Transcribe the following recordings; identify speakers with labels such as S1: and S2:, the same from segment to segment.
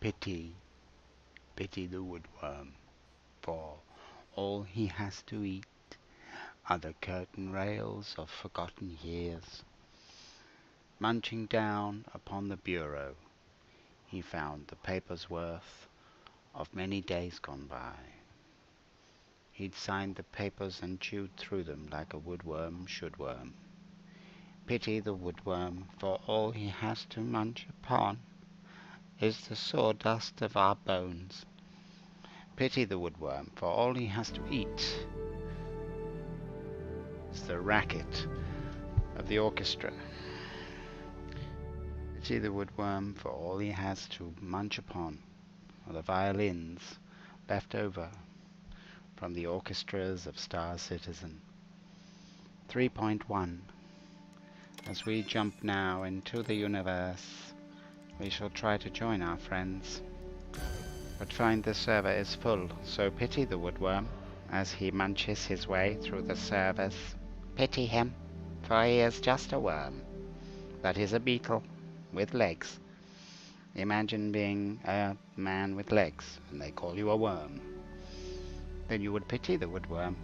S1: Pity, pity the woodworm, for all he has to eat are the curtain rails of forgotten years. Munching down upon the bureau, he found the paper's worth of many days gone by. He'd signed the papers and chewed through them like a woodworm should worm. Pity the woodworm, for all he has to munch upon is the sawdust of our bones. Pity the woodworm, for all he has to eat is the racket of the orchestra. Pity the woodworm, for all he has to munch upon are the violins left over from the orchestras of Star Citizen. 3.1. As we jump now into the universe, we shall try to join our friends, but find the server is full, so pity the woodworm as he munches his way through the servers. Pity him, for he is just a worm, that is a beetle with legs. Imagine being a man with legs, and they call you a worm. Then you would pity the woodworm.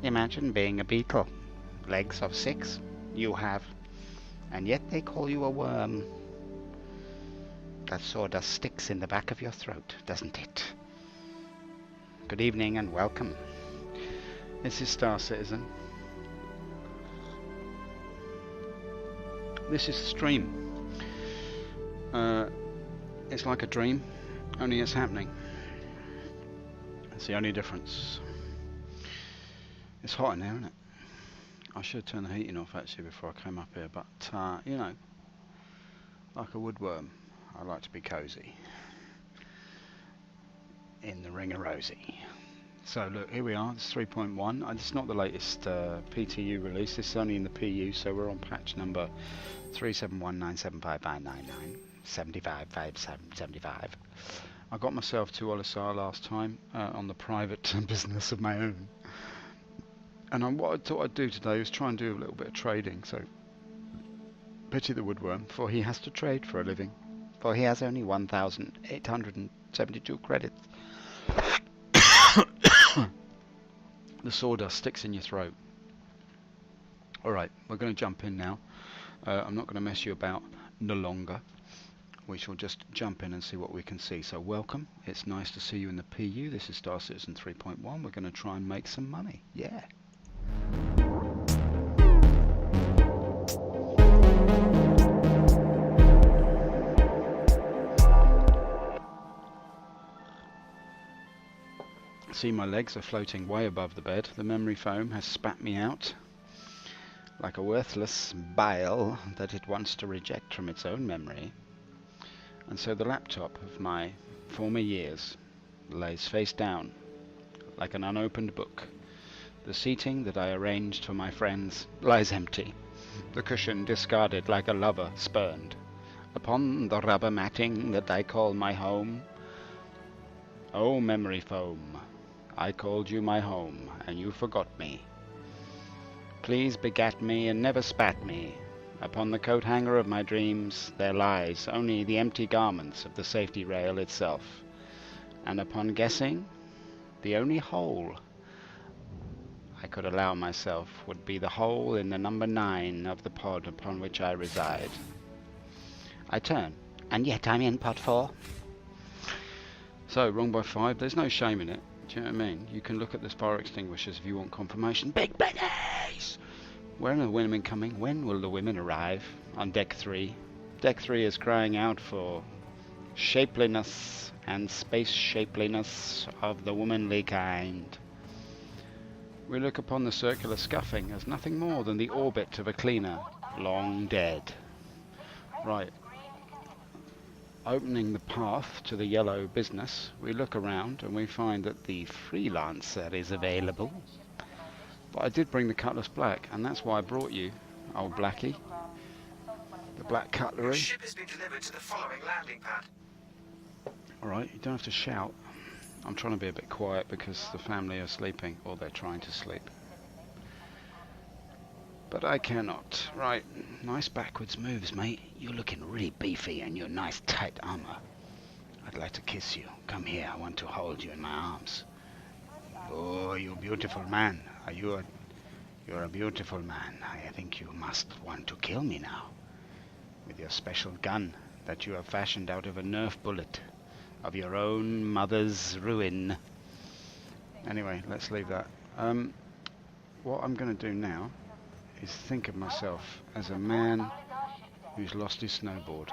S1: Imagine being a beetle, legs of 6 you have, and yet they call you a worm. That sawdust sticks in the back of your throat, doesn't it? Good evening and welcome. This is Star Citizen. This is the stream. It's like a dream, only it's happening. That's the only difference. It's hot in there, isn't it? I should turn the heating off actually before I came up here, but you know, like a woodworm, I like to be cosy in the ring of Rosie. So look, here we are. It's 3.1. It's not the latest PTU release. This is only in the PU, so we're on patch number 371975599 755775. I got myself to Olisar last time on the private business of my own, and what I thought I'd do today was try and do a little bit of trading. So pity the woodworm, for he has to trade for a living, for he has only 1,872 credits. The sawdust sticks in your throat. Alright, we're going to jump in now. I'm not going to mess you about no longer. We shall just jump in and see what we can see. So welcome, it's nice to see you in the PU. This is Star Citizen 3.1. We're going to try and make some money. Yeah. See, my legs are floating way above the bed. The memory foam has spat me out like a worthless bile that it wants to reject from its own memory. And so the laptop of my former years lays face down like an unopened book. The seating that I arranged for my friends lies empty, the cushion discarded like a lover spurned. Upon the rubber matting that I call my home, oh memory foam, I called you my home, and you forgot me. Please begat me and never spat me. Upon the coat hanger of my dreams there lies only the empty garments of the safety rail itself, and upon guessing, the only hole I could allow myself would be the hole in the number 9 of the pod upon which I reside. I turn, and yet I'm in pod 4. So, wrong by 5, there's no shame in it. Do you know what I mean? You can look at the fire extinguishers if you want confirmation. Big Bennies! When are the women coming? When will the women arrive? On deck 3. Deck 3 is crying out for shapeliness and space shapeliness of the womanly kind. We look upon the circular scuffing as nothing more than the orbit of a cleaner, long dead. Right. Opening the path to the yellow business, we look around and we find that the freelancer is available. But I did bring the cutlass black, and that's why I brought you, old Blackie. The black cutlery.
S2: Your ship has been delivered to the following landing pad.
S1: Alright, you don't have to shout. I'm trying to be a bit quiet because the family are sleeping, or they're trying to sleep. But I cannot. Right, nice backwards moves, mate. You're looking really beefy in your nice tight armor. I'd like to kiss you. Come here, I want to hold you in my arms. Oh, you beautiful man. You're a beautiful man. I think you must want to kill me now. With your special gun that you have fashioned out of a Nerf bullet of your own mother's ruin. Anyway, let's leave that. What I'm going to do now is think of myself as a man who's lost his snowboard.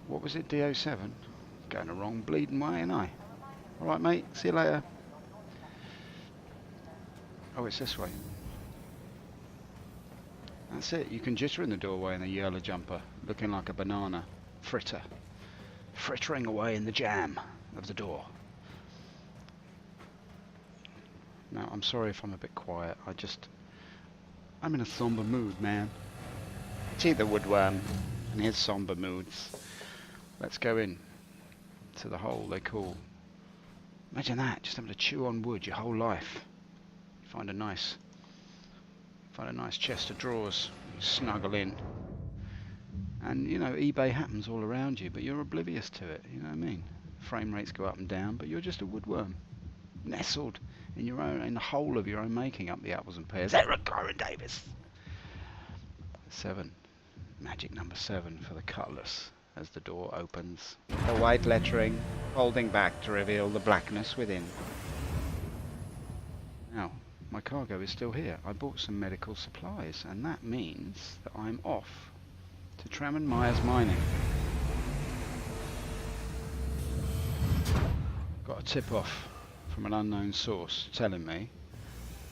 S1: What was it, DO7? Going the wrong bleeding way, ain't I? Alright mate, see you later. Oh, it's this way. That's it, you can jitter in the doorway in a yellow jumper, looking like a banana fritter, frittering away in the jam of the door. Now, I'm sorry if I'm a bit quiet, I'm in a somber mood, man. Pity the Woodworm and his somber moods. Let's go in to the hole they call. Imagine that, just having to chew on wood your whole life. Find a nice chest of drawers, you snuggle in, and you know eBay happens all around you, but you're oblivious to it. You know what I mean? Frame rates go up and down, but you're just a woodworm, nestled in the whole of your own making, up the apples and pears. Eric Corin Davis. 7, magic number 7 for the cutlass as the door opens. The white lettering folding back to reveal the blackness within. Now, my cargo is still here. I bought some medical supplies, and that means that I'm off to Tram and Myers Mining. Got a tip off from an unknown source telling me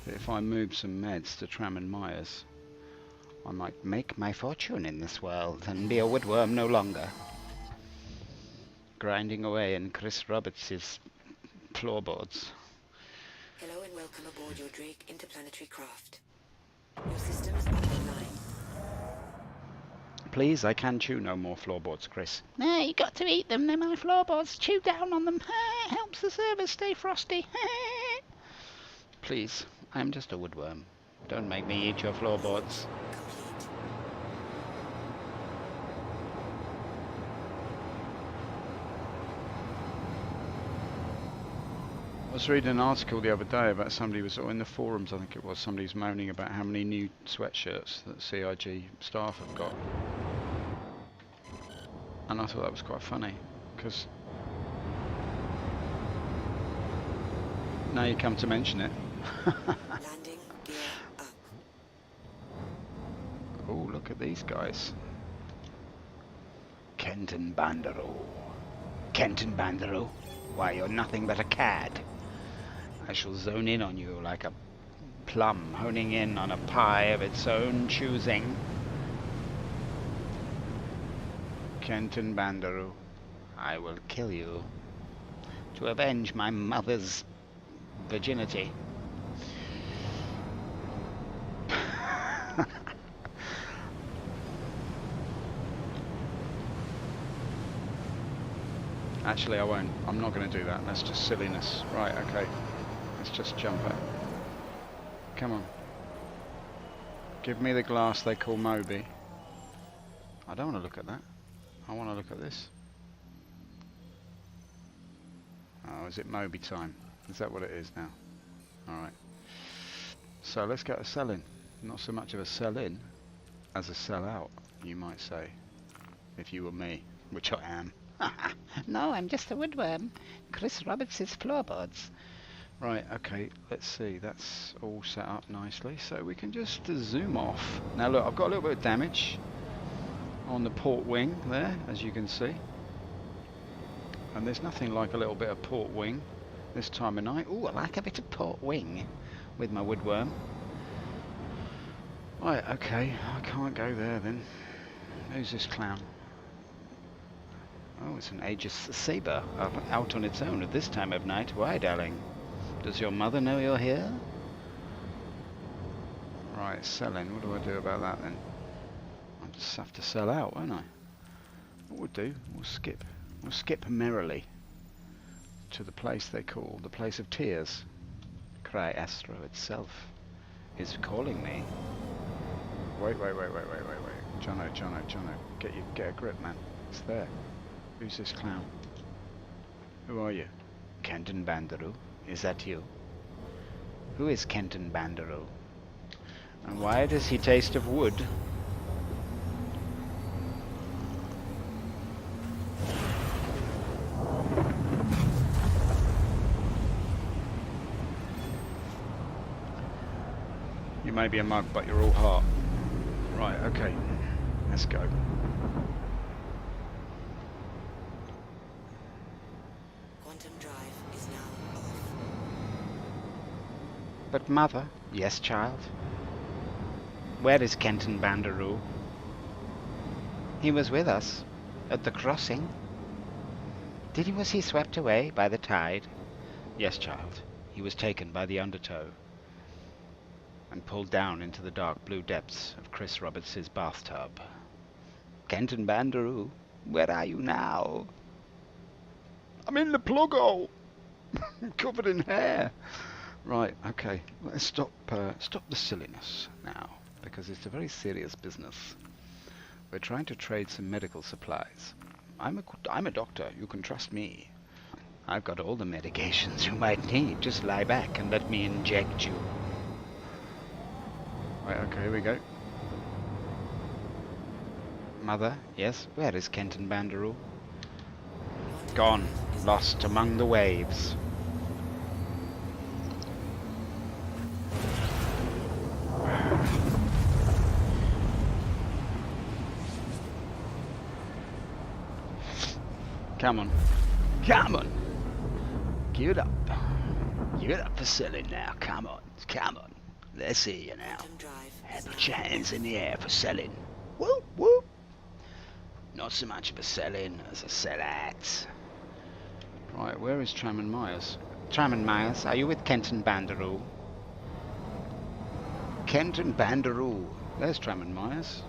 S1: that if I move some meds to Tram and Myers, I might make my fortune in this world and be a woodworm no longer. Grinding away in Chris Roberts' floorboards.
S3: Hello and welcome aboard your Drake interplanetary craft. Your systems are online.
S1: Please, I can chew no more floorboards, Chris.
S4: No, you got to eat them. They're my floorboards. Chew down on them. Helps the service stay frosty.
S1: Please, I'm just a woodworm. Don't make me eat your floorboards.
S3: Complete.
S1: I was reading an article the other day about somebody was in the forums, I think it was, somebody's moaning about how many new sweatshirts that CIG staff have got. And I thought that was quite funny, because now you come to mention it.
S3: Landing gear up.
S1: Oh, look at these guys. Kenton Bandero. Kenton Bandero. Why, you're nothing but a cad. I shall zone in on you like a plum honing in on a pie of its own choosing. Kenton Bandero, I will kill you to avenge my mother's virginity. Actually, I won't. I'm not going to do that. That's just silliness. Right, okay. Let's just jump it. Come on. Give me the glass they call Moby. I don't want to look at that. I want to look at this. Oh, is it Moby time? Is that what it is now? Alright. So let's get a sell in. Not so much of a sell in as a sell out, you might say. If you were me, which I am.
S4: No, I'm just a woodworm. Chris Roberts' floorboards.
S1: Right, okay, let's see. That's all set up nicely. So we can just zoom off. Now look, I've got a little bit of damage on the port wing there, as you can see. And there's nothing like a little bit of port wing this time of night. Ooh, I like a bit of port wing with my woodworm. Right, okay, I can't go there then. Who's this clown? Oh, it's an Aegis Saber out on its own at this time of night. Why, darling? Does your mother know you're here? Right, selling. What do I do about that then? I'll just have to sell out, won't I? What we'll do, we'll skip. We'll skip merrily to the place they call the place of tears. Cry Astro itself is calling me. Wait. Jono. Get a grip, man. It's there. Who's this clown? Who are you? Kenton Bandaroo? Is that you? Who is Kenton Bandaroo? And why does he taste of wood? You may be a mug, but you're all heart. Right, okay. Let's go.
S3: Quantum drive is now off.
S1: But mother... Yes, child? Where is Kenton Bandaroo? He was with us. At the crossing. Was he swept away by the tide? Yes, child. He was taken by the undertow and pulled down into the dark blue depths of Chris Roberts' bathtub. Kenton Bandaroo, where are you now? I'm in the plug hole. Covered in hair. Right, okay. Let's stop the silliness now, because it's a very serious business. We're trying to trade some medical supplies. I'm a doctor. You can trust me. I've got all the medications you might need. Just lie back and let me inject you. Right, okay, here we go. Mother, yes? Where is Kenton Bandaroo? Gone. Lost among the waves. Come on. Come on! Give it up. Give it up for selling now. Come on. Come on. Let's see you now.
S3: Quantum drive is
S1: Put
S3: now
S1: your hands in the air for selling. Whoop, whoop. Not so much of a selling as a sellout. Right, where is Tramon Myers? Tramon Myers, are you with Kenton Bandaroo? Kenton Bandaroo. There's Tramon Myers.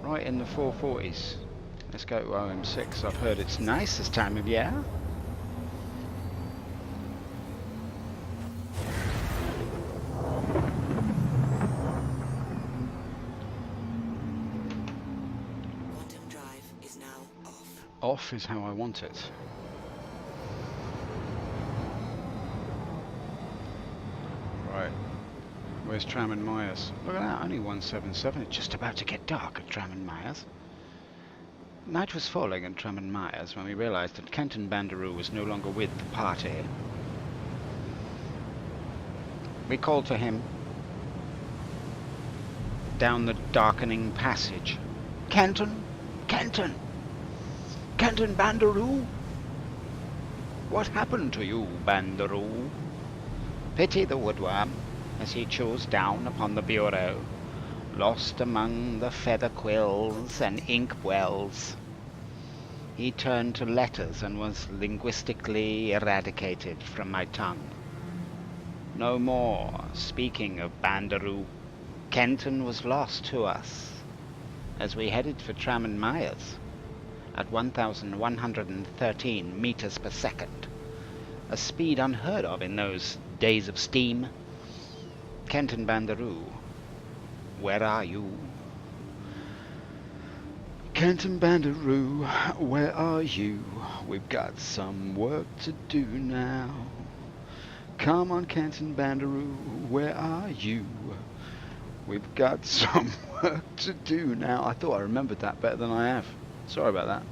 S1: Right in the 440s. Let's go to OM6. I've heard it's nice this time of year.
S3: Quantum drive is now off.
S1: Off is how I want it. Right. Where's Tramon Myers? Look at that, only 177. It's just about to get dark at Tramon Myers. Night was falling at Tramon Myers when we realized that Kenton Bandaroo was no longer with the party. We called for him down the darkening passage. Kenton! Kenton! Kenton Bandaroo! What happened to you, Bandaroo? Pity the Woodworm, as he chose down upon the bureau, lost among the feather quills and ink wells. He turned to letters and was linguistically eradicated from my tongue. No more speaking of Bandaroo. Kenton was lost to us as we headed for Tramon Myers at 1,113 meters per second, a speed unheard of in those days of steam. Kenton Bandaroo, where are you? Kenton Bandaroo, where are you? We've got some work to do now. Come on, Kenton Bandaroo, where are you? We've got some work to do now. I thought I remembered that better than I have. Sorry about that.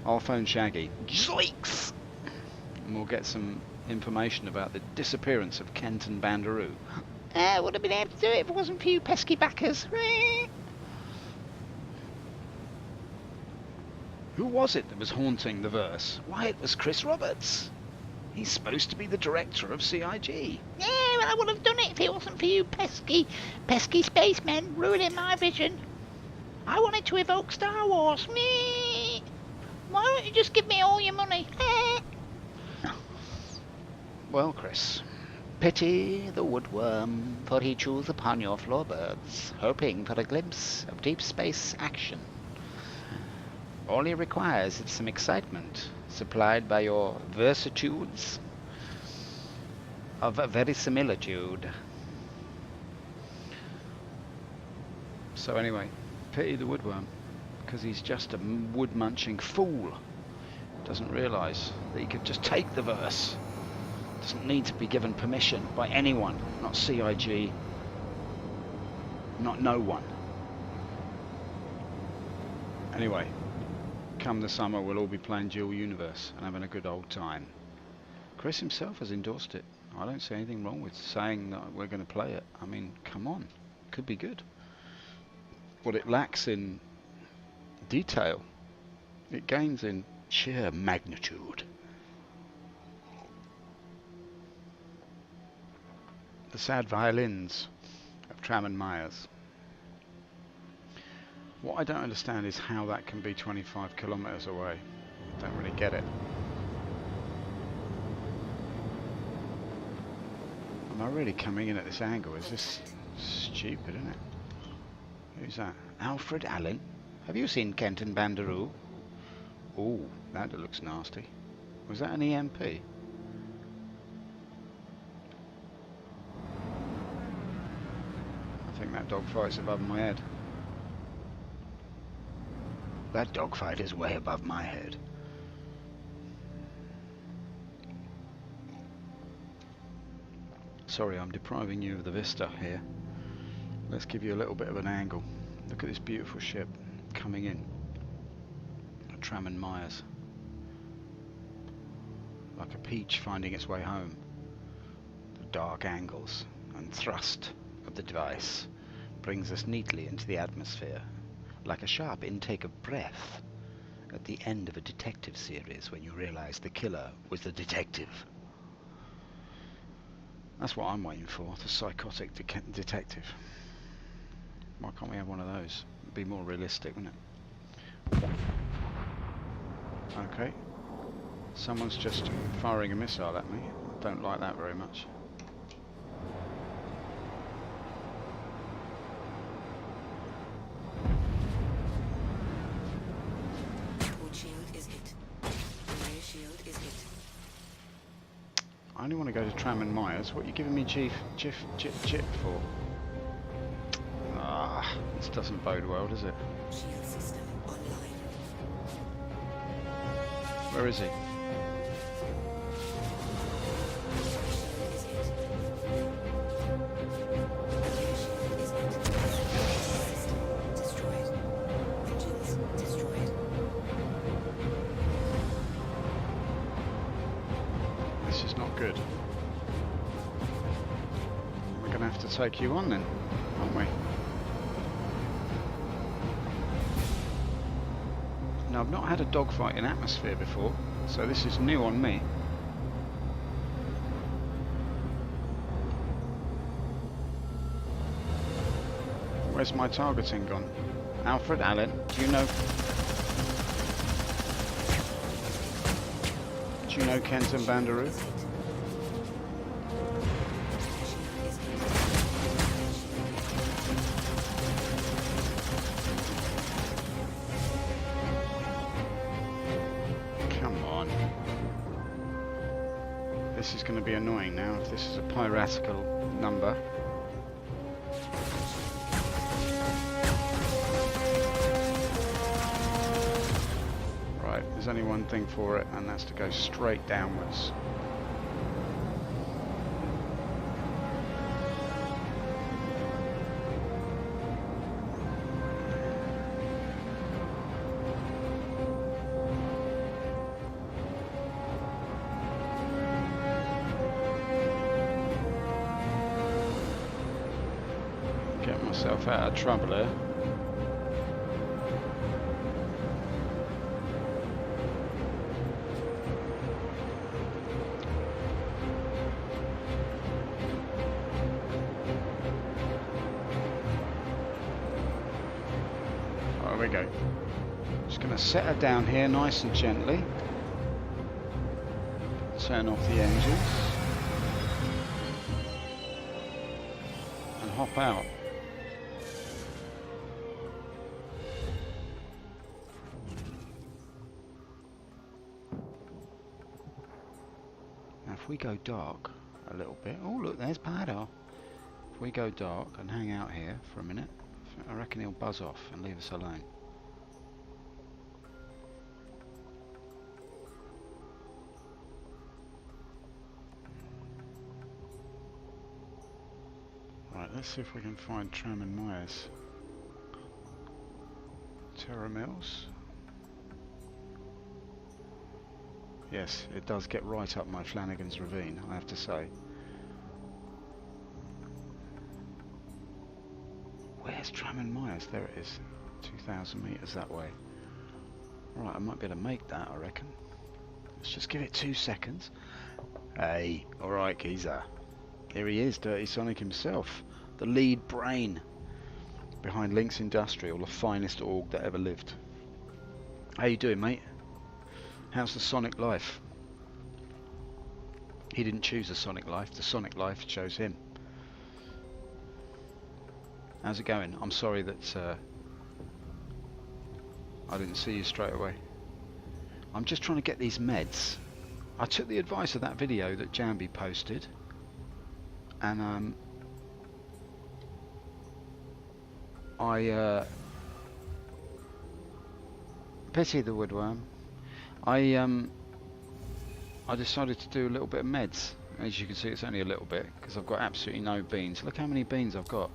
S1: I'll phone Shaggy. Zoinks! And we'll get some information about the disappearance of Kenton Bandaroo.
S4: I would have been able to do it if it wasn't for you pesky backers.
S1: Who was it that was haunting the verse? Why, it was Chris Roberts. He's supposed to be the director of CIG.
S4: Yeah, well, I would have done it if it wasn't for you pesky spacemen ruining my vision. I wanted to evoke Star Wars. Me. Why don't you just give me all your money?
S1: Well, Chris, pity the woodworm, for he chews upon your floorboards, hoping for a glimpse of deep space action. All he requires is some excitement, supplied by your versitudes of verisimilitude. So anyway, pity the woodworm. because he's just a wood-munching fool. Doesn't realise that he could just take the verse. Doesn't need to be given permission by anyone, not CIG, not no one. Anyway, come the summer we'll all be playing Dual Universe and having a good old time. Chris himself has endorsed it. I don't see anything wrong with saying that we're going to play it. I mean, come on, could be good. What it lacks in detail, it gains in sheer magnitude. The sad violins of Tram and Myers. What I don't understand is how that can be 25 kilometers away. I don't really get it. Am I really coming in at this angle? Is this stupid, isn't it? Who's that? Alfred Allen? Have you seen Kenton Bandaroo? Oh, that looks nasty. Was that an EMP? I think that dogfight's above my head. That dogfight is way above my head. Sorry, I'm depriving you of the vista here. Let's give you a little bit of an angle. Look at this beautiful ship coming in. Tram and Myers. Like a peach finding its way home. The dark angles and thrust of the device brings us neatly into the atmosphere, like a sharp intake of breath at the end of a detective series when you realize the killer was the detective. That's what I'm waiting for, the psychotic detective. Why can't we have one of those? It'd be more realistic, wouldn't it? Okay. Someone's just firing a missile at me. I don't like that very much.
S3: Port shield is hit. Rear shield is hit.
S1: I only want to go to Tram and Myers. What are you giving me chip for? Ah, this doesn't bode well, does it?
S3: Shield system online.
S1: Where is he?
S3: Shield is hit. Rear shield is hit. System destroyed. Engines destroyed.
S1: This is not good. We're going to have to take you on then, aren't we? Now, I've not had a dogfight in atmosphere before, so this is new on me. Where's my targeting gone? Alfred Allen, do you know Kenton Bandaroo? Come on. This is going to be annoying now if this is a piratical number. Right, there's only one thing for it, and that's to go straight downwards. Get myself out of trouble here. There we go. Just going to set her down here nice and gently. Turn off the engines. And hop out. Now if we go dark a little bit. Oh look, there's Padar. If we go dark and hang out here for a minute, I reckon he'll buzz off and leave us alone. let's see if we can find Tram and Myers. Terra Mills. Yes, it does get right up my Flanagan's Ravine, I have to say. Where's Tram and Myers? There it is. 2,000 metres that way. Right, I might be able to make that, I reckon. Let's just give it 2 seconds. Hey, alright geezer. Here he is, Dirty Sonic himself. The lead brain behind Lynx Industrial, the finest org that ever lived. How you doing, mate? How's the Sonic life? He didn't choose the Sonic life life chose him. How's it going? I'm sorry that I didn't see you straight away. I'm just trying to get these meds. I took the advice of that video that Jambi posted, and I Pity the Woodworm. I decided to do a little bit of meds. As you can see, it's only a little bit because I've got absolutely no beans. Look how many beans I've got.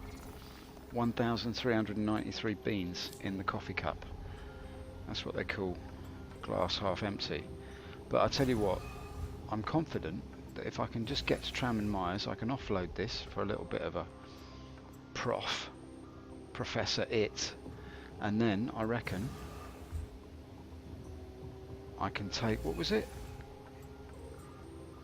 S1: 1,393 beans in the coffee cup. That's what they call glass half empty. But I tell you what, I'm confident that if I can just get to Tram and Myers, I can offload this for a little bit of a Professor It, and then I reckon I can take, what was it?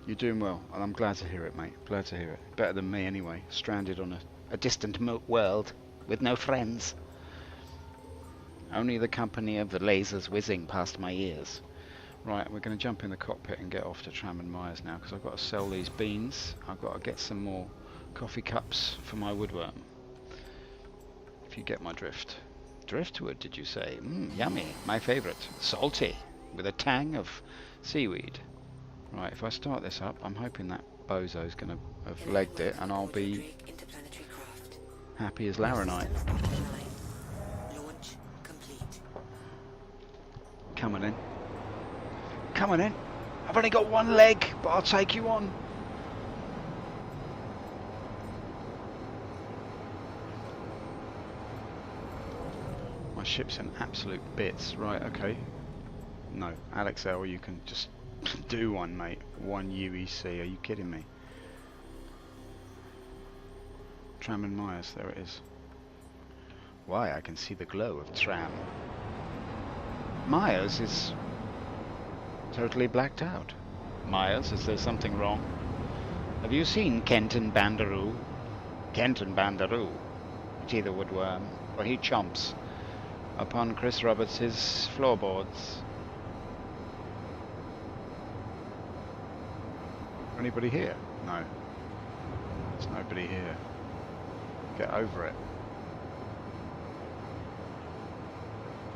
S1: You're doing well, and I'm glad to hear it, mate. Glad to hear it. Better than me anyway, stranded on a distant world with no friends. Only the company of the lasers whizzing past my ears. Right, we're going to jump in the cockpit and get off to Tram and Myers now, because I've got to sell these beans. I've got to get some more coffee cups for my woodworm. If you get my drift. Driftwood, did you say? Yummy, my favourite. Salty, with a tang of seaweed. Right, if I start this up, I'm hoping that bozo's going to have legged it, and I'll be happy as Laranite.
S3: Launch complete.
S1: Coming in. Coming in. I've only got one leg, but I'll take you on. My ship's in absolute bits. Right, okay. No, Alex L, you can just do one, mate. One UEC. Are you kidding me? Tram and Myers, there it is. Why, I can see the glow of Tram. Myers is totally blacked out. Myers, is there something wrong? Have you seen Kenton Bandaroo? Kenton Bandaroo, Pity the Woodworm, where he chomps upon Chris Roberts' floorboards. Anybody here? No. There's nobody here. Get over it.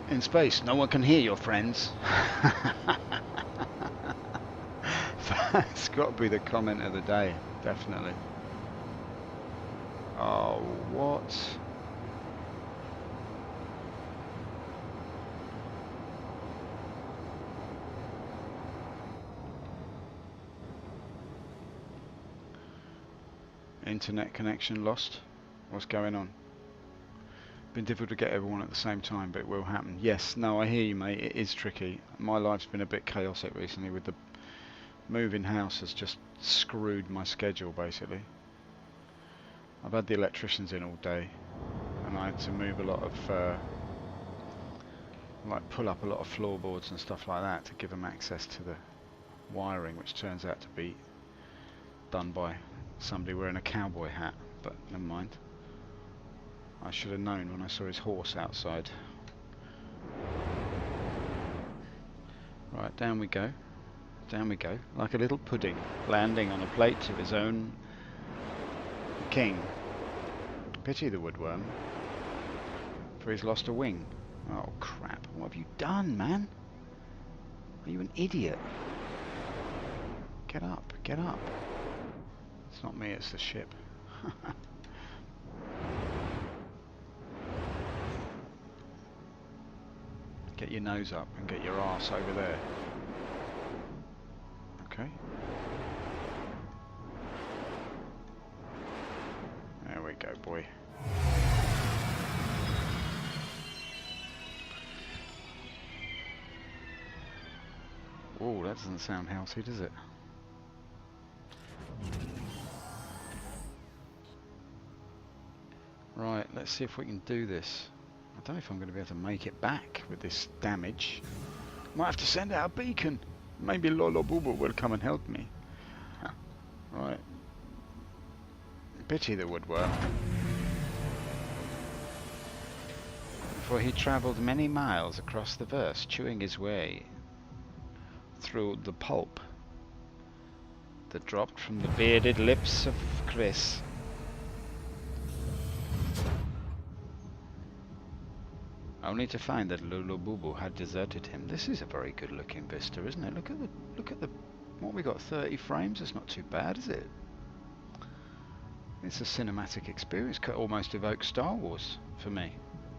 S1: In space, no one can hear your friends. That's got to be the comment of the day, definitely. Oh, what? Internet connection lost? What's going on? Been difficult to get everyone at the same time, but it will happen. Yes, no, I hear you, mate. It is tricky. My life's been a bit chaotic recently with the moving house has just screwed my schedule, basically. I've had the electricians in all day, and I had to move a lot of, like pull up a lot of floorboards and stuff like that to give them access to the wiring, which turns out to be done by somebody wearing a cowboy hat, but never mind. I should have known when I saw his horse outside. Right, down we go. Down we go. Like a little pudding, landing on a plate of his own king. Pity the Woodworm, for he's lost a wing. Oh crap, what have you done, man? Are you an idiot? Get up, get up. It's not me, it's the ship. Get your nose up and get your arse over there. Okay. There we go, boy. Oh, that doesn't sound healthy, does it? Right, let's see if we can do this. I don't know if I'm going to be able to make it back with this damage. Might have to send out a beacon. Maybe Lolo Boobo will come and help me. Right. Pity the Woodworm. For he travelled many miles across the verse, chewing his way through the pulp that dropped from the bearded lips of Chris. Only to find that Lulububu had deserted him. This is a very good looking vista, isn't it? Look at the what we got, 30 frames. It's not too bad, is it? It's a cinematic experience. Could almost evoke Star Wars for me.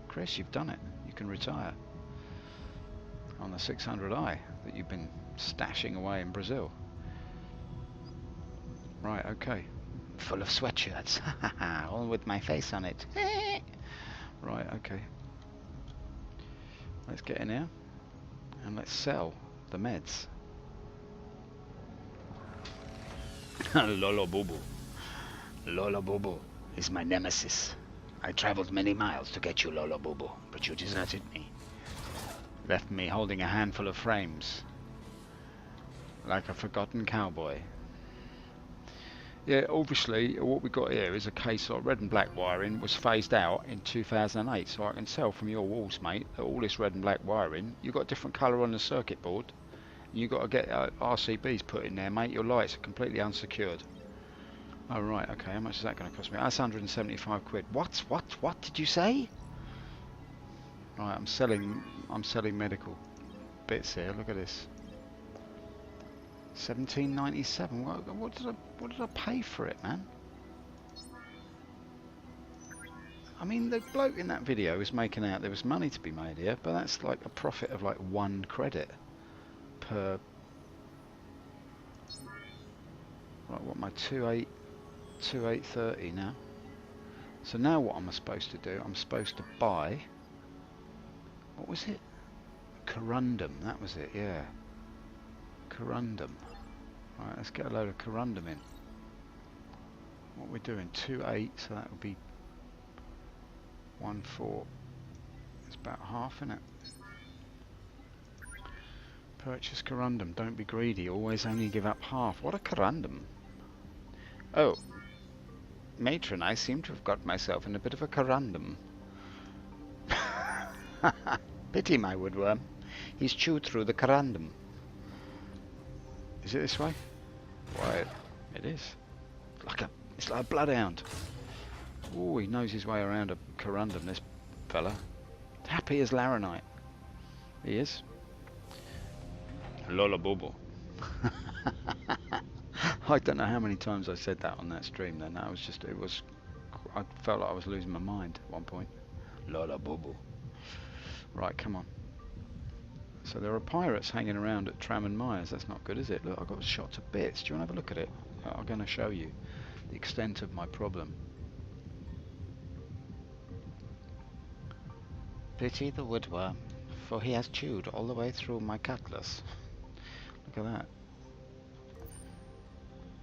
S1: Chris, you've done it. You can retire on the 600i that you've been stashing away in Brazil. Right, okay. Full of sweatshirts. All with my face on it. Right, okay. Let's get in here and let's sell the meds. Lolo Bubu. Lolo Bubu is my nemesis. I travelled many miles to get you, Lolo Bubu, but you deserted me. Left me holding a handful of frames. Like a forgotten cowboy. Yeah, obviously what we got here is a case of red and black wiring was phased out in 2008, so I can tell from your walls, mate, that all this red and black wiring, you've got different colour on the circuit board. You've got to get RCBs put in there, mate. Your lights are completely unsecured. Oh right, okay, how much is that going to cost me? That's 175 quid. What did you say? Right, I'm selling medical bits here. Look at this. 17.97. What did I pay for it, man? I mean, the bloke in that video was making out there was money to be made here, but that's like a profit of like 1 credit per. Right, what am I, 2830 now? So now what am I supposed to do? I'm supposed to buy. What was it? Corundum. That was it. Yeah. Corundum. Right, let's get a load of corundum in. What we're doing, 2.8, so that would be 1.4. It's about half, isn't it? Purchase corundum. Don't be greedy. Always only give up half. What a corundum! Oh, matron, I seem to have got myself in a bit of a corundum. Pity my woodworm. He's chewed through the corundum. Is it this way? Why, it is. It's like a bloodhound. Oh, he knows his way around a corundum, this fella. Happy as Laranite. He is. Lola Bobo. I don't know how many times I said that on that stream then. That was just, I felt like I was losing my mind at one point. Lola Bobo. Right, come on. So there are pirates hanging around at Tram and Myers. That's not good, is it? Look, I got shot to bits. Do you want to have a look at it? I'm going to show you the extent of my problem. Pity the woodworm, for he has chewed all the way through my cutlass. Look at that.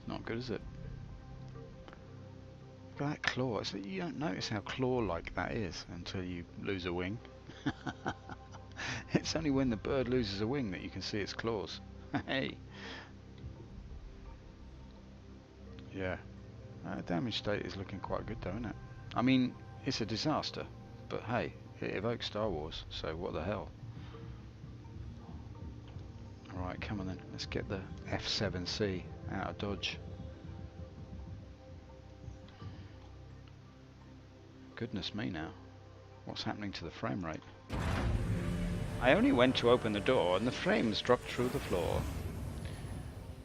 S1: Not good, is it? Look at that claw. You don't notice how claw-like that is until you lose a wing. It's only when the bird loses a wing that you can see its claws. Hey. Yeah. Damage state is looking quite good though, isn't it? I mean, it's a disaster, but hey, it evokes Star Wars, so what the hell? Alright, come on then. Let's get the F7C out of Dodge. Goodness me now. What's happening to the frame rate? I only went to open the door and the frames dropped through the floor.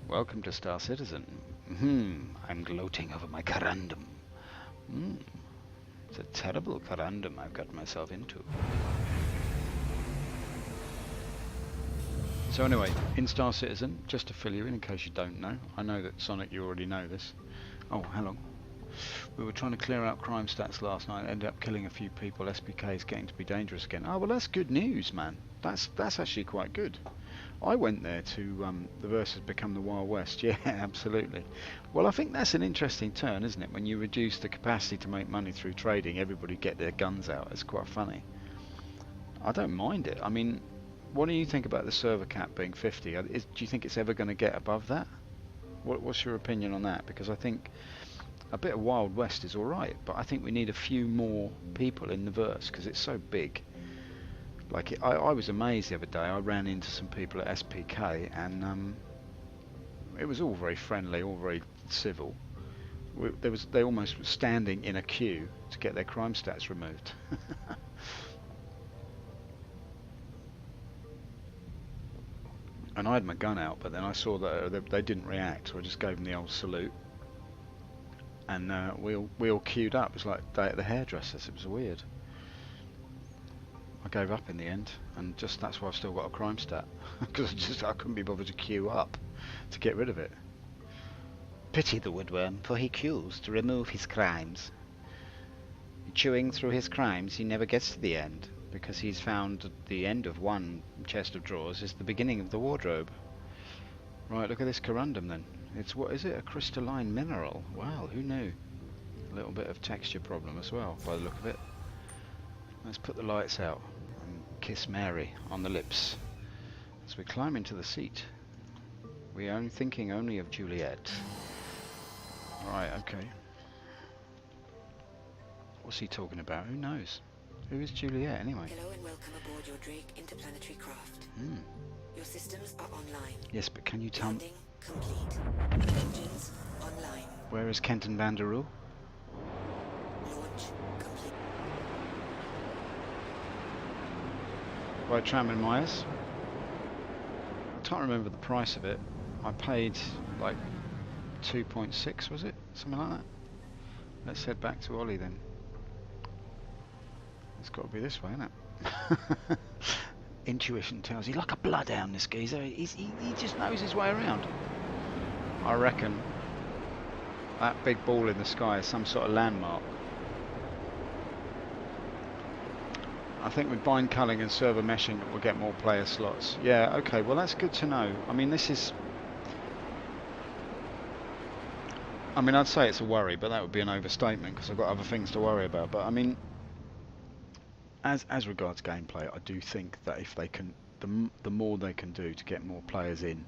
S1: Welcome to Star Citizen. I'm gloating over my corundum. It's a terrible corundum I've got myself into. So anyway, in Star Citizen, just to fill you in case you don't know, I know that Sonic, you already know this. Oh, hello. We were trying to clear out crime stats last night, ended up killing a few people. SPK is getting to be dangerous again. Oh, well, that's good news, man. That's actually quite good. I went there to the versus become the Wild West. Yeah, absolutely. Well, I think that's an interesting turn, isn't it? When you reduce the capacity to make money through trading, everybody get their guns out. It's quite funny. I don't mind it. I mean, what do you think about the server cap being 50? Do you think it's ever going to get above that? What's your opinion on that? Because I think a bit of Wild West is alright, but I think we need a few more people in the verse because it's so big. Like, I was amazed the other day. I ran into some people at SPK and it was all very friendly, all very civil. They almost were standing in a queue to get their crime stats removed. And I had my gun out, but then I saw that they didn't react, so I just gave them the old salute. And we all queued up. It was like day at the hairdressers. It was weird. I gave up in the end, and just that's why I've still got a crime stat, because I couldn't be bothered to queue up to get rid of it. Pity the Woodworm, for he queues to remove his crimes. Chewing through his crimes, he never gets to the end, because he's found the end of one chest of drawers is the beginning of the wardrobe. Right, look at this corundum then. It's, what is it, a crystalline mineral? Wow, who knew? A little bit of texture problem as well, by the look of it. Let's put the lights out and kiss Mary on the lips as we climb into the seat. We are thinking only of Juliet. Right, okay. What's he talking about? Who knows? Who is Juliet anyway?
S3: Hello and welcome aboard your Drake interplanetary craft. Your systems are online.
S1: Yes, but can you tell me
S3: Landing complete. Engines online.
S1: where is Kenton van der Rohe?
S3: Launch complete.
S1: By Tram and Myers. I can't remember the price of it. I paid like 2.6, was it? Something like that. Let's head back to Ollie then. It's got to be this way, isn't it? Intuition tells you like a bloodhound, this geezer. He just knows his way around. I reckon that big ball in the sky is some sort of landmark. I think with bind culling and server meshing we'll get more player slots. Yeah, okay, well that's good to know. I mean, this is... I mean, I'd say it's a worry, but that would be an overstatement because I've got other things to worry about. But I mean, as regards gameplay, I do think that if they can, the more they can do to get more players in.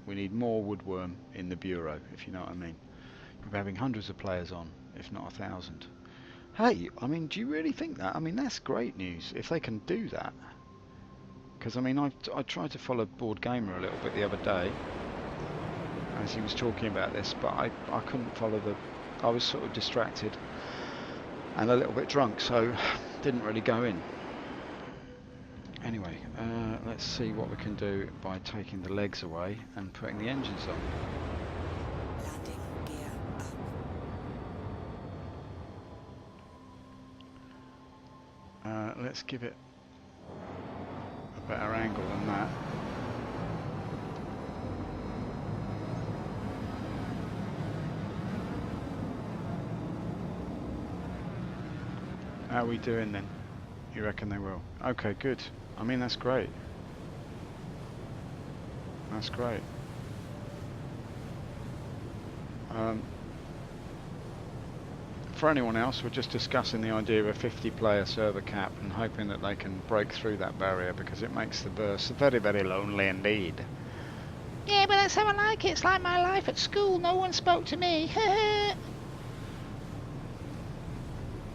S1: We need more Woodworm in the Bureau, if you know what I mean. We're having hundreds of players on, if not 1,000. Hey, I mean, do you really think that? I mean, that's great news if they can do that. Because I mean, I tried to follow Board Gamer a little bit the other day as he was talking about this, but I couldn't follow I was sort of distracted and a little bit drunk, so didn't really go in. Anyway, let's see what we can do by taking the legs away and putting the engines on.
S3: Landing gear up.
S1: Let's give it a better angle than that. How are we doing then? You reckon they will? Okay, good. I mean, that's great. That's great. For anyone else, we're just discussing the idea of a 50-player server cap and hoping that they can break through that barrier because it makes the verse very, very lonely indeed.
S4: Yeah, but that's how I like it. It's like my life at school. No one spoke to me.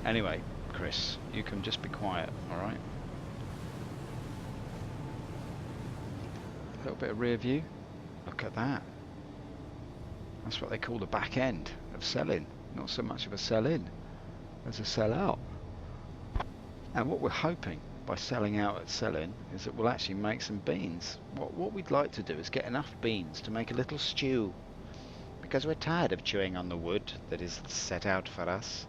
S1: Anyway, Chris, you can just be quiet, alright? A little bit of rear view. Look at that. That's what they call the back end of selling. Not so much of a sell-in as a sell-out. And what we're hoping by selling out at sell-in is that we'll actually make some beans. What we'd like to do is get enough beans to make a little stew. Because we're tired of chewing on the wood that is set out for us.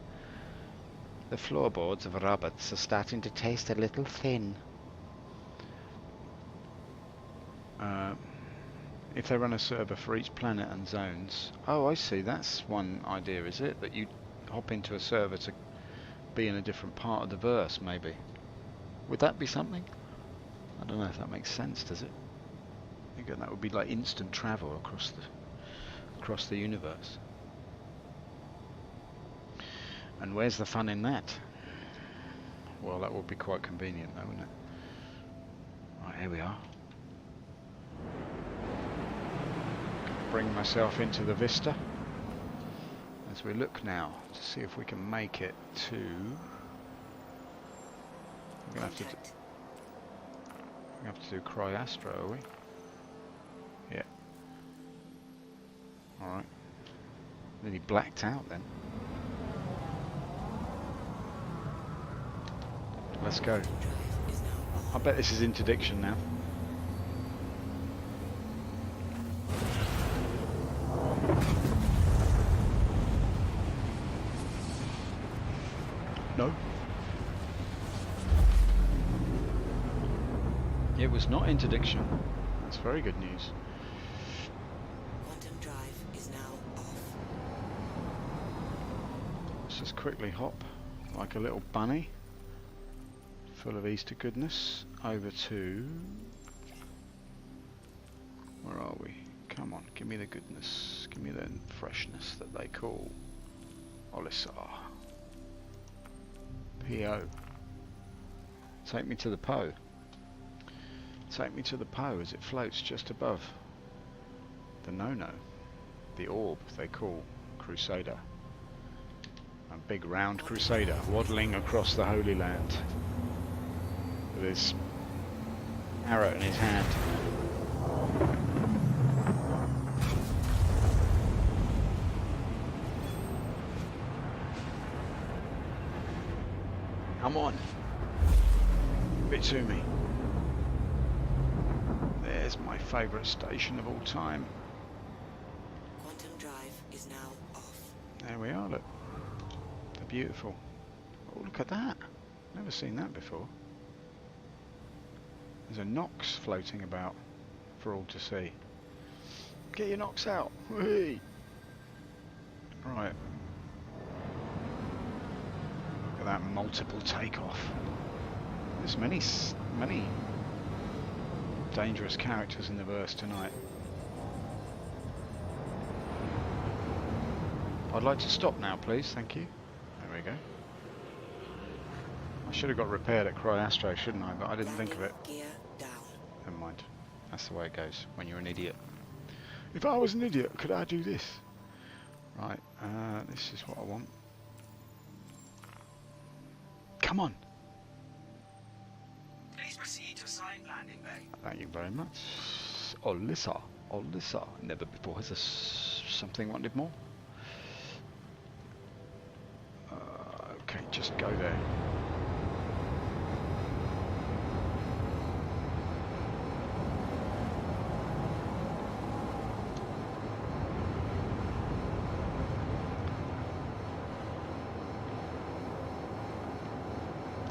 S1: The floorboards of Roberts are starting to taste a little thin. If they run a server for each planet and zones... Oh, I see, that's one idea, is it? That you... hop into a server to be in a different part of the verse, maybe. Would that be something? I don't know if that makes sense, does it? Again, that would be like instant travel across the universe. And where's the fun in that? Well, that would be quite convenient, though, wouldn't it? Right, here we are. Bring myself into the vista as we look now to see if we can make it to. We're gonna have to do Cryastro, are we? Yeah. All right. Nearly blacked out then. Let's go. I bet this is interdiction now. No. It was not interdiction. That's very good news.
S3: Quantum drive is now off.
S1: Let's just quickly hop like a little bunny full of Easter goodness over to... Where are we? Come on, give me the goodness. Give me the freshness that they call Olisar. P.O. Take me to the Po. Take me to the Po as it floats just above the no-no. The orb they call Crusader. A big round Crusader waddling across the Holy Land with his arrow in his hand. Come on. Give it to me. There's my favourite station of all time.
S3: Quantum drive is now off.
S1: There we are, look. They're beautiful. Oh, look at that. Never seen that before. There's a Nox floating about for all to see. Get your Nox out. Whee! Right. Look at that multiple takeoff. There's many dangerous characters in the verse tonight. I'd like to stop now, please. Thank you. There we go. I should have got repaired at Cryastro, shouldn't I? But I didn't think of it.
S3: Gear down.
S1: Never mind. That's the way it goes when you're an idiot. If I was an idiot, could I do this? Right, this is what I want. Come on!
S2: Please proceed to assigned landing bay.
S1: Thank you very much. Olisar. Olisar. Never before has something wanted more. Okay, just go there.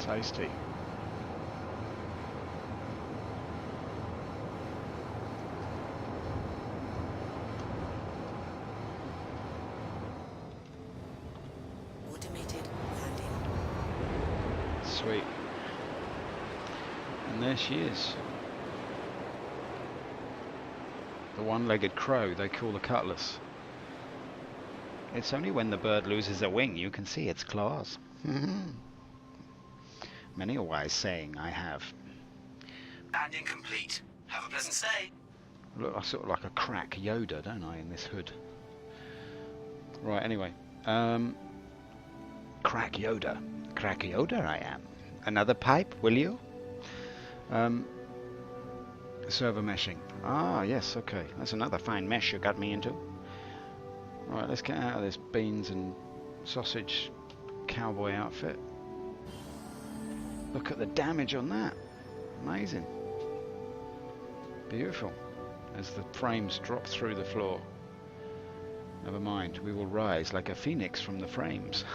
S1: Tasty.
S3: Automated landing.
S1: Sweet. And there she is. The one-legged crow they call the cutlass. It's only when the bird loses a wing you can see its claws. Many a wise saying I have.
S2: Landing complete. Have a pleasant stay.
S1: Look, I sort of like a crack Yoda, don't I, in this hood? Right, anyway. Crack Yoda. Crack Yoda I am. Another pipe, will you? Server meshing. Ah, yes, okay. That's another fine mesh you got me into. Right, let's get out of this beans and sausage cowboy outfit. Look at the damage on that. Amazing. Beautiful. As the frames drop through the floor. Never mind, we will rise like a phoenix from the frames.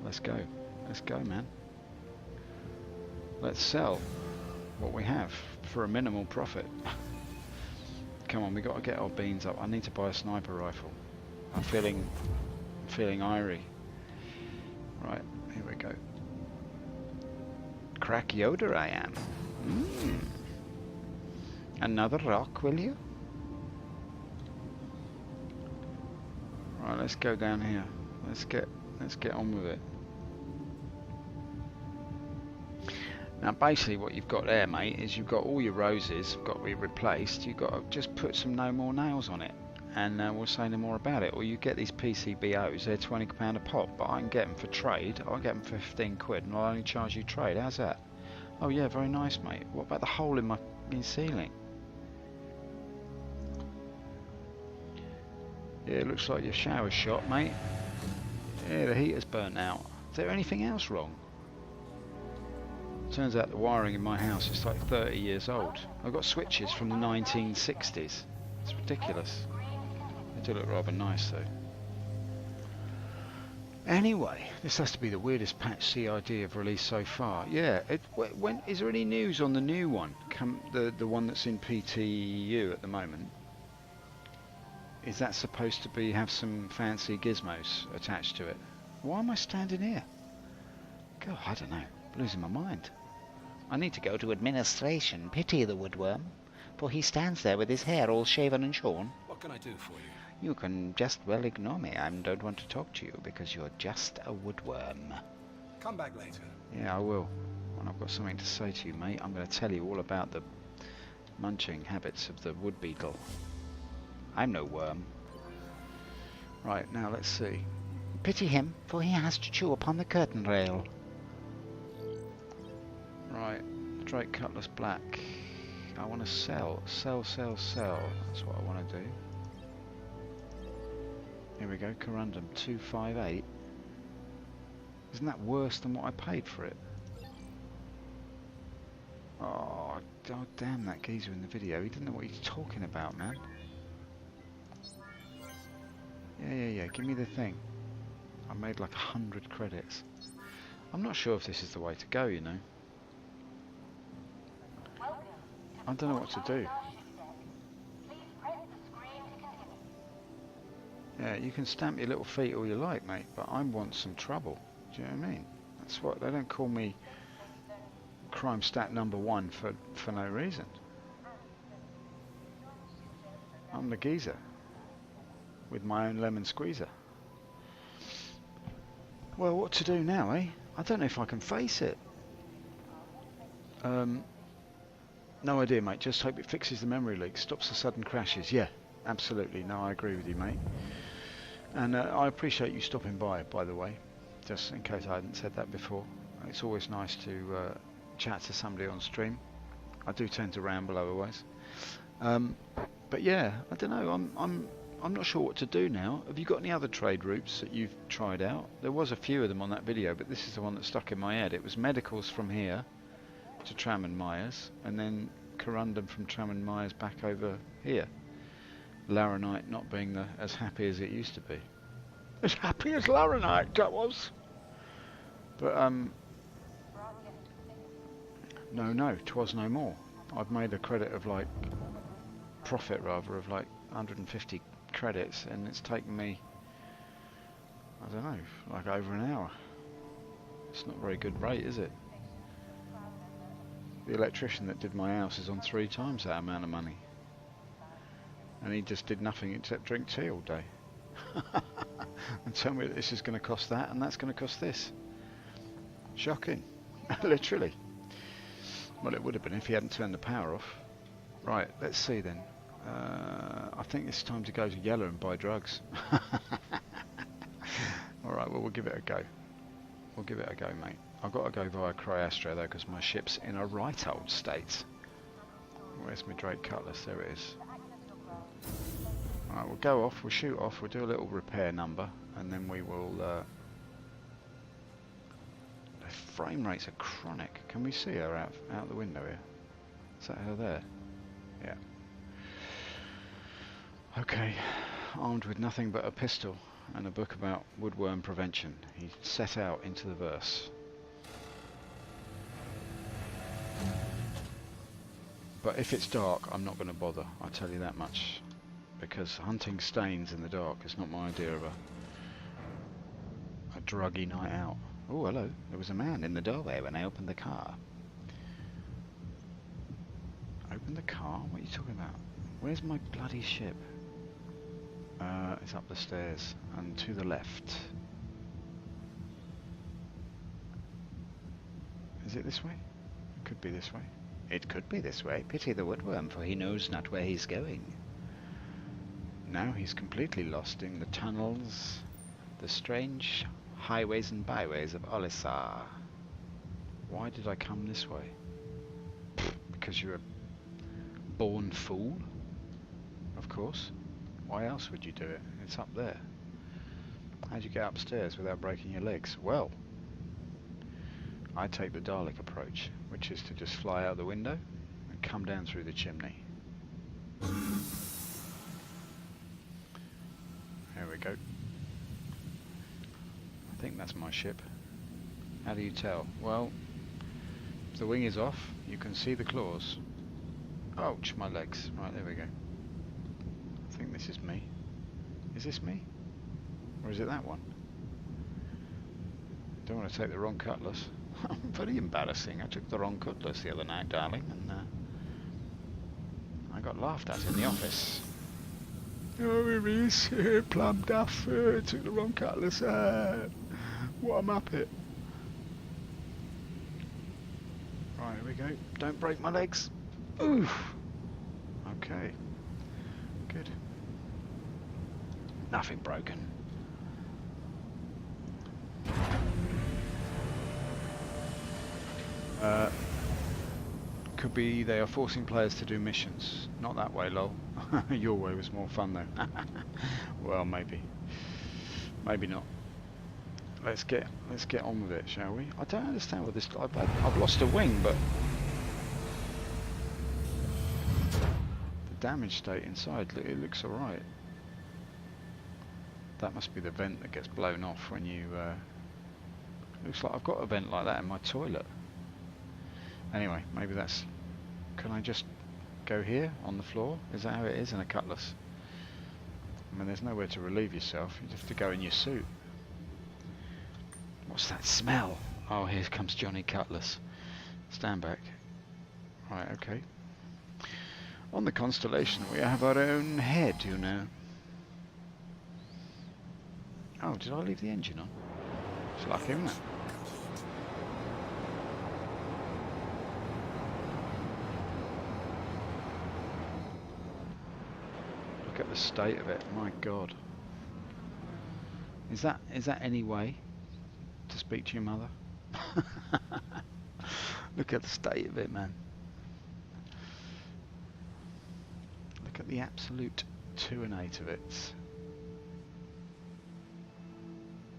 S1: Let's go. Let's go, man. Let's sell what we have for a minimal profit. Come on, we got to get our beans up. I need to buy a sniper rifle. I'm feeling irie. Right, here we go. Crack Yoda I am. Mm. Another rock, will you? Right, let's go down here. Let's get on with it. Now basically what you've got there, mate, is you've got all your roses got to be replaced. You've got to just put some no more nails on it, and we'll say no more about it. Or you get these PCBOs, they're £20 a pop, but I can get them for trade. I'll get them for 15 quid and I'll only charge you trade. How's that? Oh yeah, very nice, mate. What about the hole in my ceiling? Yeah, it looks like your shower's shot, mate. Yeah, the heater's burnt out. Is there anything else wrong? Turns out the wiring in my house is like 30 years old. I've got switches from the 1960s. It's ridiculous. They do look rather nice though. Anyway, this has to be the weirdest patch CID I've released so far. Yeah, when is there any news on the new one? The one that's in PTU at the moment. Is that supposed to have some fancy gizmos attached to it? Why am I standing here? God, I don't know. I'm losing my mind. I need to go to administration, Pity the Woodworm, for he stands there with his hair all shaven and shorn.
S2: What can I do for you?
S1: You can just well ignore me. I don't want to talk to you because you're just a woodworm.
S2: Come back later.
S1: Yeah, I will. When I've got something to say to you, mate, I'm going to tell you all about the munching habits of the wood beetle. I'm no worm. Right, now let's see.
S4: Pity him, for he has to chew upon the curtain rail.
S1: Right, Drake Cutlass Black. I want to sell. That's what I want to do. Here we go, Corundum 258. Isn't that worse than what I paid for it? Oh, god damn that geezer in the video. He didn't know what he's talking about, man. Yeah, give me the thing. I made like 100 credits. I'm not sure if this is the way to go, you know. I don't know what to do. Yeah, you can stamp your little feet all you like, mate, but I want some trouble. Do you know what I mean? That's what they don't call me crime stat #1 for no reason. I'm the geezer with my own lemon squeezer. Well, what to do now, eh? I don't know if I can face it. No idea, mate. Just hope it fixes the memory leak, stops the sudden crashes. Yeah, absolutely. No, I agree with you, mate. And I appreciate you stopping by the way, just in case I hadn't said that before. It's always nice to chat to somebody on stream. I do tend to ramble otherwise. But yeah, I don't know. I'm not sure what to do now. Have you got any other trade routes that you've tried out? There was a few of them on that video, but this is the one that stuck in my head. It was medicals from here to Tram and Myers, and then Corundum from Tram and Myers back over here. Laranite not being as happy as it used to be. As happy as Laranite that was. But no, 'twas no more. I've made a credit of like profit rather of like 150 credits, and it's taken me, I don't know, like over an hour. It's not a very good rate, is it? The electrician that did my house is on 3 times that amount of money, and he just did nothing except drink tea all day and tell me that this is going to cost that and that's going to cost this. Shocking. Literally. Well, it would have been if he hadn't turned the power off. Right, let's see then. I think it's time to go to Yellow and buy drugs. Alright, well, we'll give it a go. We'll give it a go, mate. I've got to go via Cryastro though, because my ship's in a right old state. Where's my Drake Cutlass? There it is. Alright, we'll go off, we'll shoot off, we'll do a little repair number, and then we will... the frame rates are chronic. Can we see her out the window here? Is that her there? Yeah. Okay, armed with nothing but a pistol and a book about woodworm prevention, he set out into the verse. But if it's dark, I'm not going to bother, I'll tell you that much. because hunting stains in the dark is not my idea of a druggy night out. Oh, hello. There was a man in the doorway when I opened the car. Open the car? What are you talking about? Where's my bloody ship? It's up the stairs and to the left. Is it this way? It could be this way. It could be this way. Pity the Woodworm, for he knows not where he's going. Now he's completely lost in the tunnels, the strange highways and byways of Olisar. Why did I come this way? Because you're a born fool? Of course. Why else would you do it? It's up there. How'd you get upstairs without breaking your legs? Well, I take the Dalek approach, which is to just fly out the window and come down through the chimney. There we go. I think that's my ship. How do you tell? Well, if the wing is off, you can see the claws. Ouch, my legs. Right, there we go. I think this is me. Is this me? Or is it that one? Don't want to take the wrong cutlass. Very embarrassing. I took the wrong cutlass the other night, darling, and I got laughed at in the office. Oh, it is plum duff. Took the wrong cutlass. What a muppet. Right, here we go. Don't break my legs. Oof. Okay. Good. Nothing broken. Could be they are forcing players to do missions. Not that way, lol. Your way was more fun though. Well, maybe. Maybe not. Let's get on with it, shall we? I don't understand what this. I've lost a wing, but the damage state inside, it looks alright. That must be the vent that gets blown off when you. Looks like I've got a vent like that in my toilet. Anyway, maybe that's... Can I just go here on the floor? Is that how it is in a cutlass? I mean, there's nowhere to relieve yourself. You have to go in your suit. What's that smell? Oh, here comes Johnny Cutlass. Stand back. Right, okay. On the Constellation, we have our own head, you know. Oh, did I leave the engine on? It's lucky, isn't it? Look at the state of it. My God. Is that any way to speak to your mother? Look at the state of it, man. Look at the absolute 2 and 8 of it.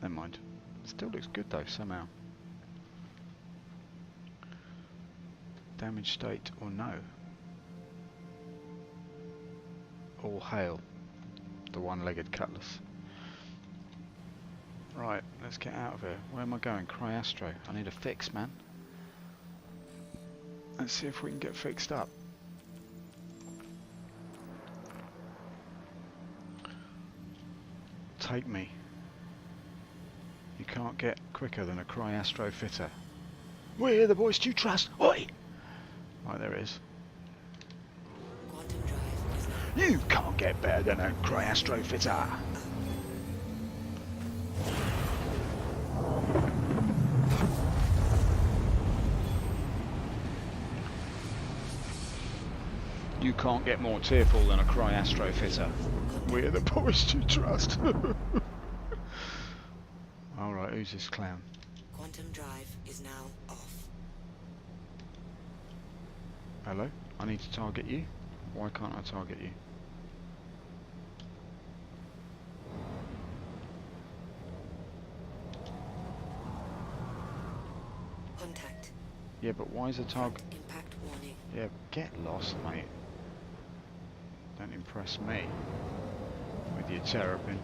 S1: Never mind. It still looks good though, somehow. Damage state or no? All hail the one-legged cutlass. Right, let's get out of here. Where am I going? Cryastro. I need a fix, man. Let's see if we can get fixed up. Take me. You can't get quicker than a Cryastro fitter. We're the boys to trust. Oi! Right, there it is.
S3: Quantum drive is now.
S1: You can't get better than a Cryastro fitter. You can't get more tearful than a Cryastro fitter. We're the boys to trust. Alright, who's this clown?
S3: Quantum drive is now off.
S1: Hello? I need to target you? Why can't I target you?
S3: Contact.
S1: Yeah, but why is a target...
S3: Impact warning.
S1: Yeah, get lost, mate. Don't impress me with your terrapin.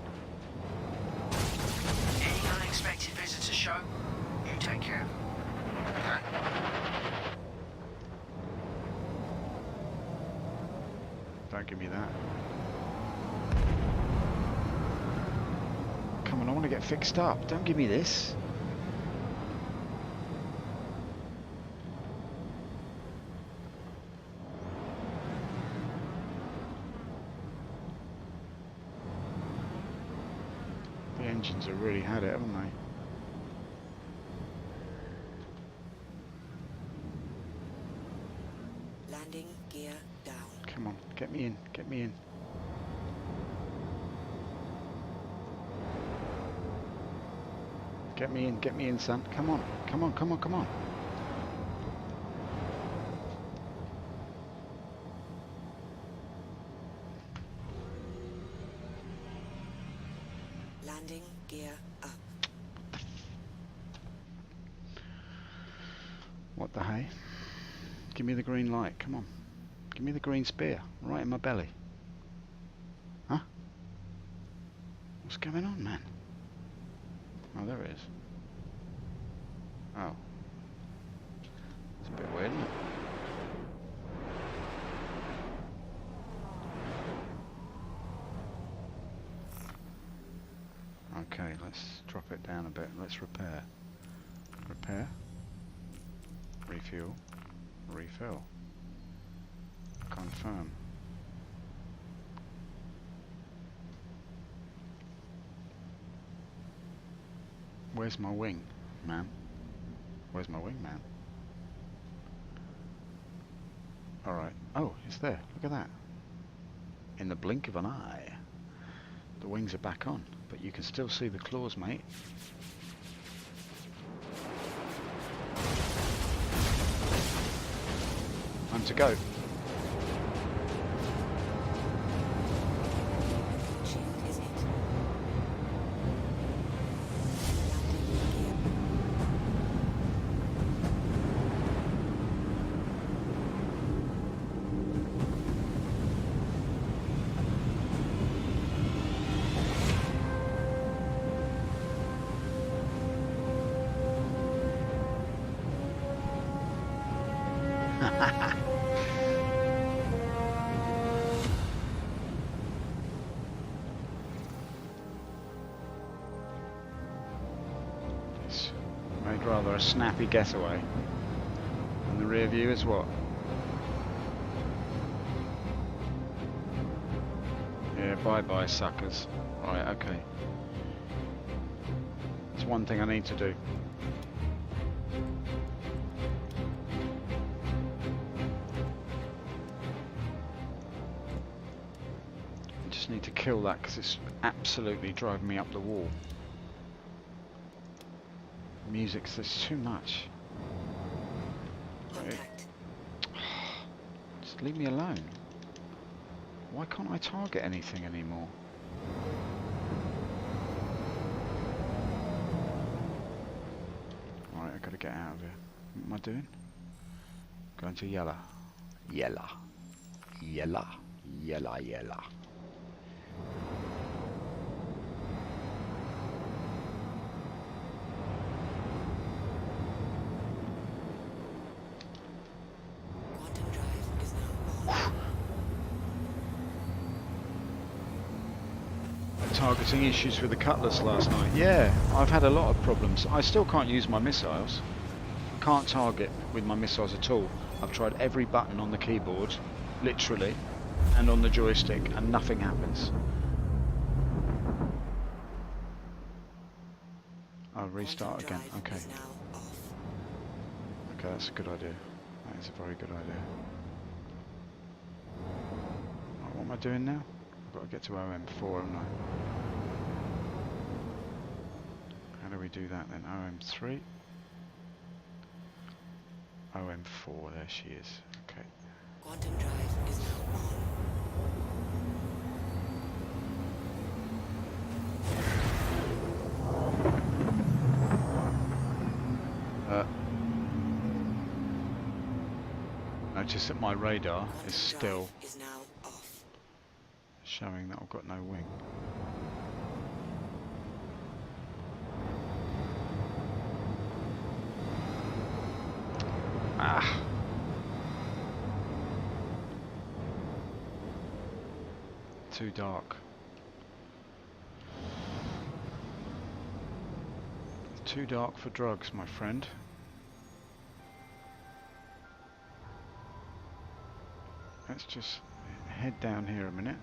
S2: Any unexpected visitors show? You take care of them. Okay.
S1: Don't give me that. and I want to get fixed up. Don't give me this. The engines have really had it, haven't they?
S3: Landing gear down.
S1: Come on, get me in, get me in. Get me in, son. Come on, come on, come on, come on.
S3: Landing gear up.
S1: What the hey? Give me the green light, come on. Give me the green spear, right in my belly. Huh? What's going on, man? Oh, there it is. Oh. It's a bit weird, isn't it? Okay, let's drop it down a bit. Let's repair. Repair. Refuel. Refill. Confirm. Where's my wing, man? Where's my wing, man? Alright. Oh, it's there. Look at that. In the blink of an eye. The wings are back on, but you can still see the claws, mate. Time to go.
S3: Shield is hit.
S1: It's made rather a snappy getaway. And the rear view is what? Yeah, bye-bye, suckers. Right, okay. There's one thing I need to do. I just need to kill that because it's absolutely driving me up the wall. Music's there's too much.
S3: Contact.
S1: Just leave me alone. Why can't I target anything anymore? Alright, I've got to get out of here. What am I doing? Going to yellow. Yellow. Yellow. Yellow, yellow.
S3: Quantum drive is now on.
S1: Targeting issues with the Cutlass last night. Yeah, I've had a lot of problems. I still can't use my missiles. I can't target with my missiles at all. I've tried every button on the keyboard, literally, and on the joystick, and nothing happens. I'll restart
S3: Quantum
S1: again.
S3: drive
S1: Okay.
S3: is now off.
S1: Okay, that's a good idea. That is a very good idea. Right, what am I doing now? I've got to get to OM4, haven't I? How do we do that then? OM3? OM4, there she is. Okay.
S3: Quantum drive is now on.
S1: Notice that my radar
S3: Quantum
S1: is still
S3: drive is now off.
S1: showing that I've got no wing. Ah. Too dark. Too dark for drugs, my friend. Let's just head down here a minute.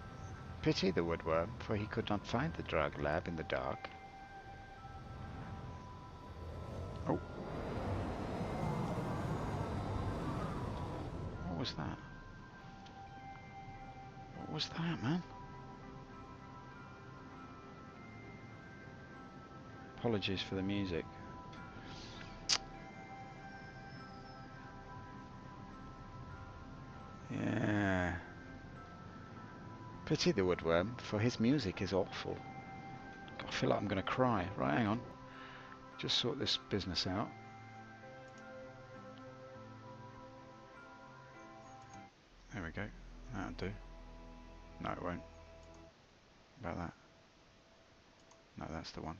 S1: Pity the woodworm, for he could not find the drug lab in the dark. Oh. What was that? What was that, man? Apologies for the music. Yeah. Pity the woodworm, for his music is awful. I feel like I'm going to cry. Right, hang on. Just sort this business out. There we go. That'll do. No, it won't. About that. No, that's the one.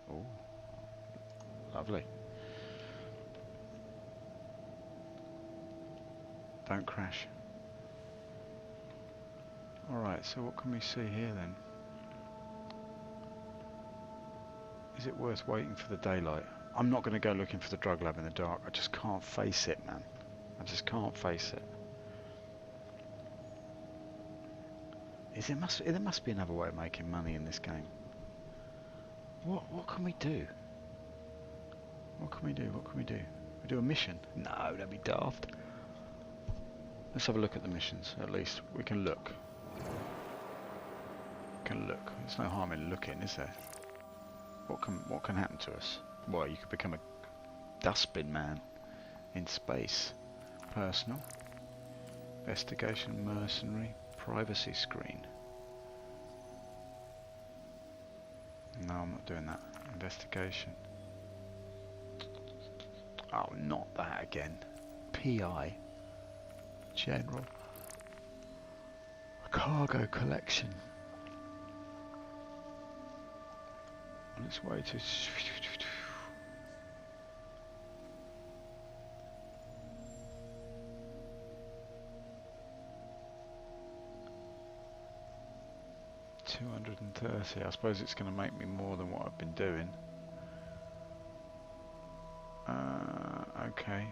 S1: Oh, lovely. Don't crash. Alright, so what can we see here then? Is it worth waiting for the daylight? I'm not going to go looking for the drug lab in the dark. I just can't face it, man. I just can't face it. There must be another way of making money in this game. What can we do? What can we do? What can we do? We do a mission? No, that'd be daft. Let's have a look at the missions, at least. We can look. We can look. There's no harm in looking, is there? What can happen to us? Well, you could become a dustbin man in space. Personal. Investigation, mercenary, privacy screen. No, I'm not doing that. Investigation. Oh, not that again. PI. General. Cargo collection. On its way to... $230. I suppose it's going to make me more than what I've been doing. Okay.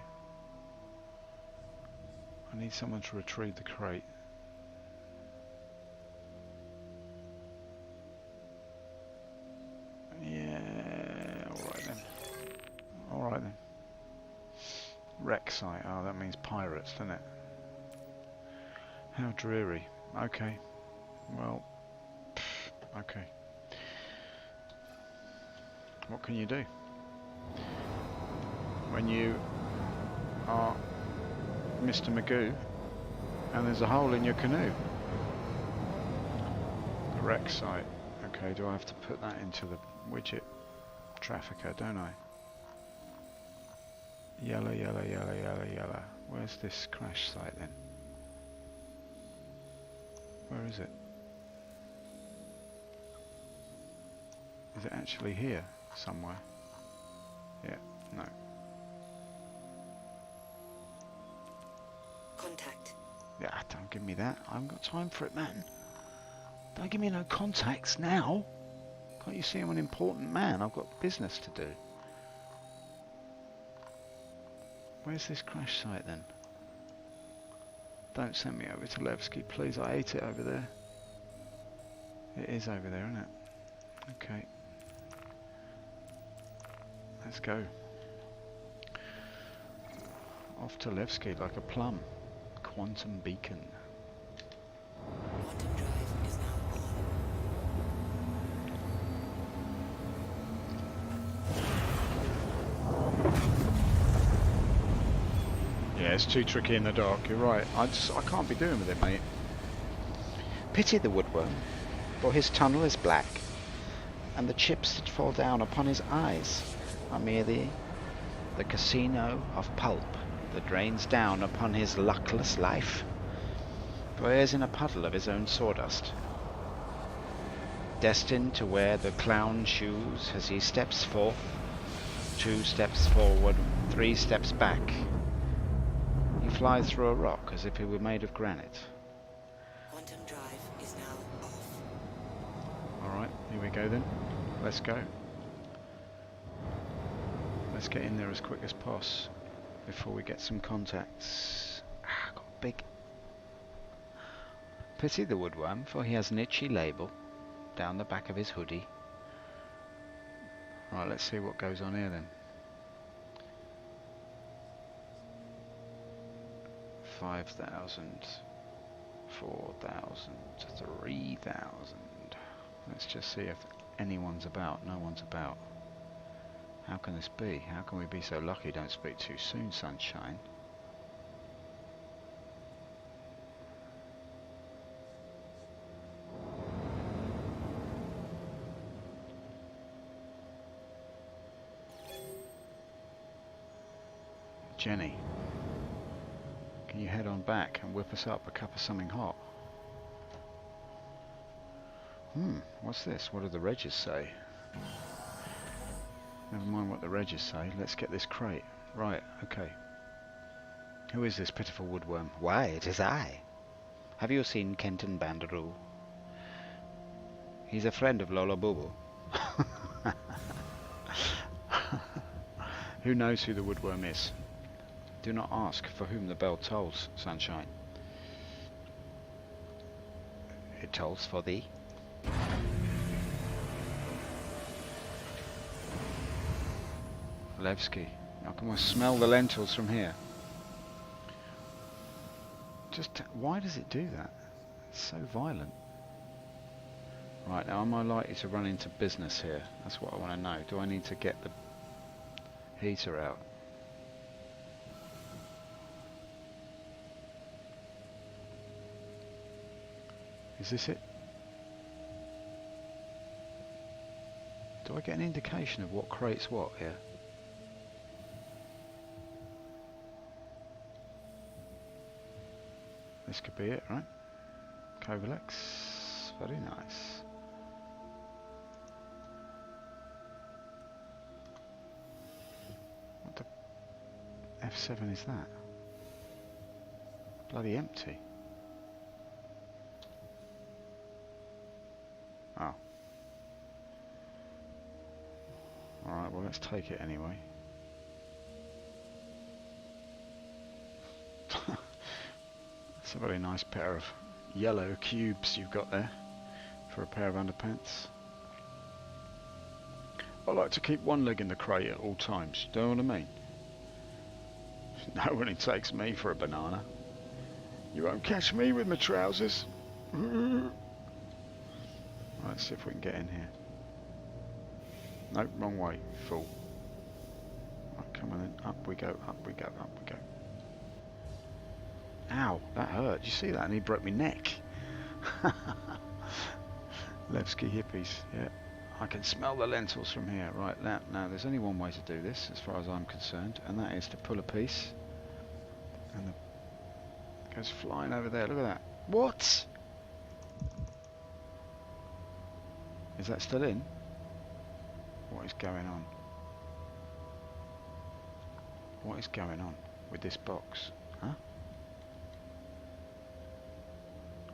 S1: I need someone to retrieve the crate. Yeah, alright then. Alright then. Wreck site. Oh, that means pirates, doesn't it? How dreary. Okay. Well, okay. What can you do when you are Mr. Magoo and there's a hole in your canoe? The wreck site. Okay, do I have to put that into the widget trafficker, don't I? Yellow, yellow, yellow, yellow, yellow. Where's this crash site then? Where is it? Is it actually here somewhere? Yeah, no.
S3: Contact.
S1: Yeah, don't give me that. I haven't got time for it, man. Don't give me no contacts now. Can't you see I'm an important man? I've got business to do. Where's this crash site then? Don't send me over to Levski, please. I hate it over there. It is over there, isn't it? Okay. Let's go. Off to Levski like a plum. Quantum beacon.
S3: Quantum drive is now on.
S1: Yeah, it's too tricky in the dark, you're right. I can't be doing with it, mate. Pity the woodworm, for his tunnel is black, and the chips that fall down upon his eyes are merely the casino of pulp that drains down upon his luckless life, for he is in a puddle of his own sawdust, destined to wear the clown shoes as he steps forth, 2 steps forward, 3 steps back. He flies through a rock as if he were made of granite.
S3: Quantum drive is now off.
S1: Alright, here we go then. Let's go. Let's get in there as quick as poss before we get some contacts. Got a big Pity the Woodworm, for he has an itchy label down the back of his hoodie. Right, let's see what goes on here then. 5,000, 4,000, 3,000. Let's just see if anyone's about. No one's about. How can this be? How can we be so lucky? Don't speak too soon, sunshine. Jenny, can you head on back and whip us up a cup of something hot? What's this? What do the regs say? Never mind what the regs say, let's get this crate. Right, okay. Who is this pitiful woodworm?
S5: Why, it is I. Have you seen Kenton Bandaroo? He's a friend of Lola Boo.
S1: Who knows who the woodworm is? Do not ask for whom the bell tolls, sunshine.
S5: It tolls for thee.
S1: Levski, now can we smell the lentils from here? Just, why does it do that? It's so violent. Right, now am I likely to run into business here? That's what I want to know. Do I need to get the heater out? Is this it? Do I get an indication of what crate's what here? This could be it, right? Kovalex, very nice. What the F7 is that? Bloody empty. Oh. Alright, well let's take it anyway. It's a very nice pair of yellow cubes you've got there for a pair of underpants. I like to keep one leg in the crate at all times, do you know what I mean? Nobody takes me for a banana. You won't catch me with my trousers. Let's see if we can get in here. Nope, wrong way, fool. Right, come on then, up we go, up we go, up we go. Ow, that hurt. Did you see that? And he broke my neck. Levski hippies, yeah. I can smell the lentils from here. Right, now there's only one way to do this, as far as I'm concerned, and that is to pull a piece. And it goes flying over there. Look at that. What? Is that still in? What is going on? What is going on with this box? Huh?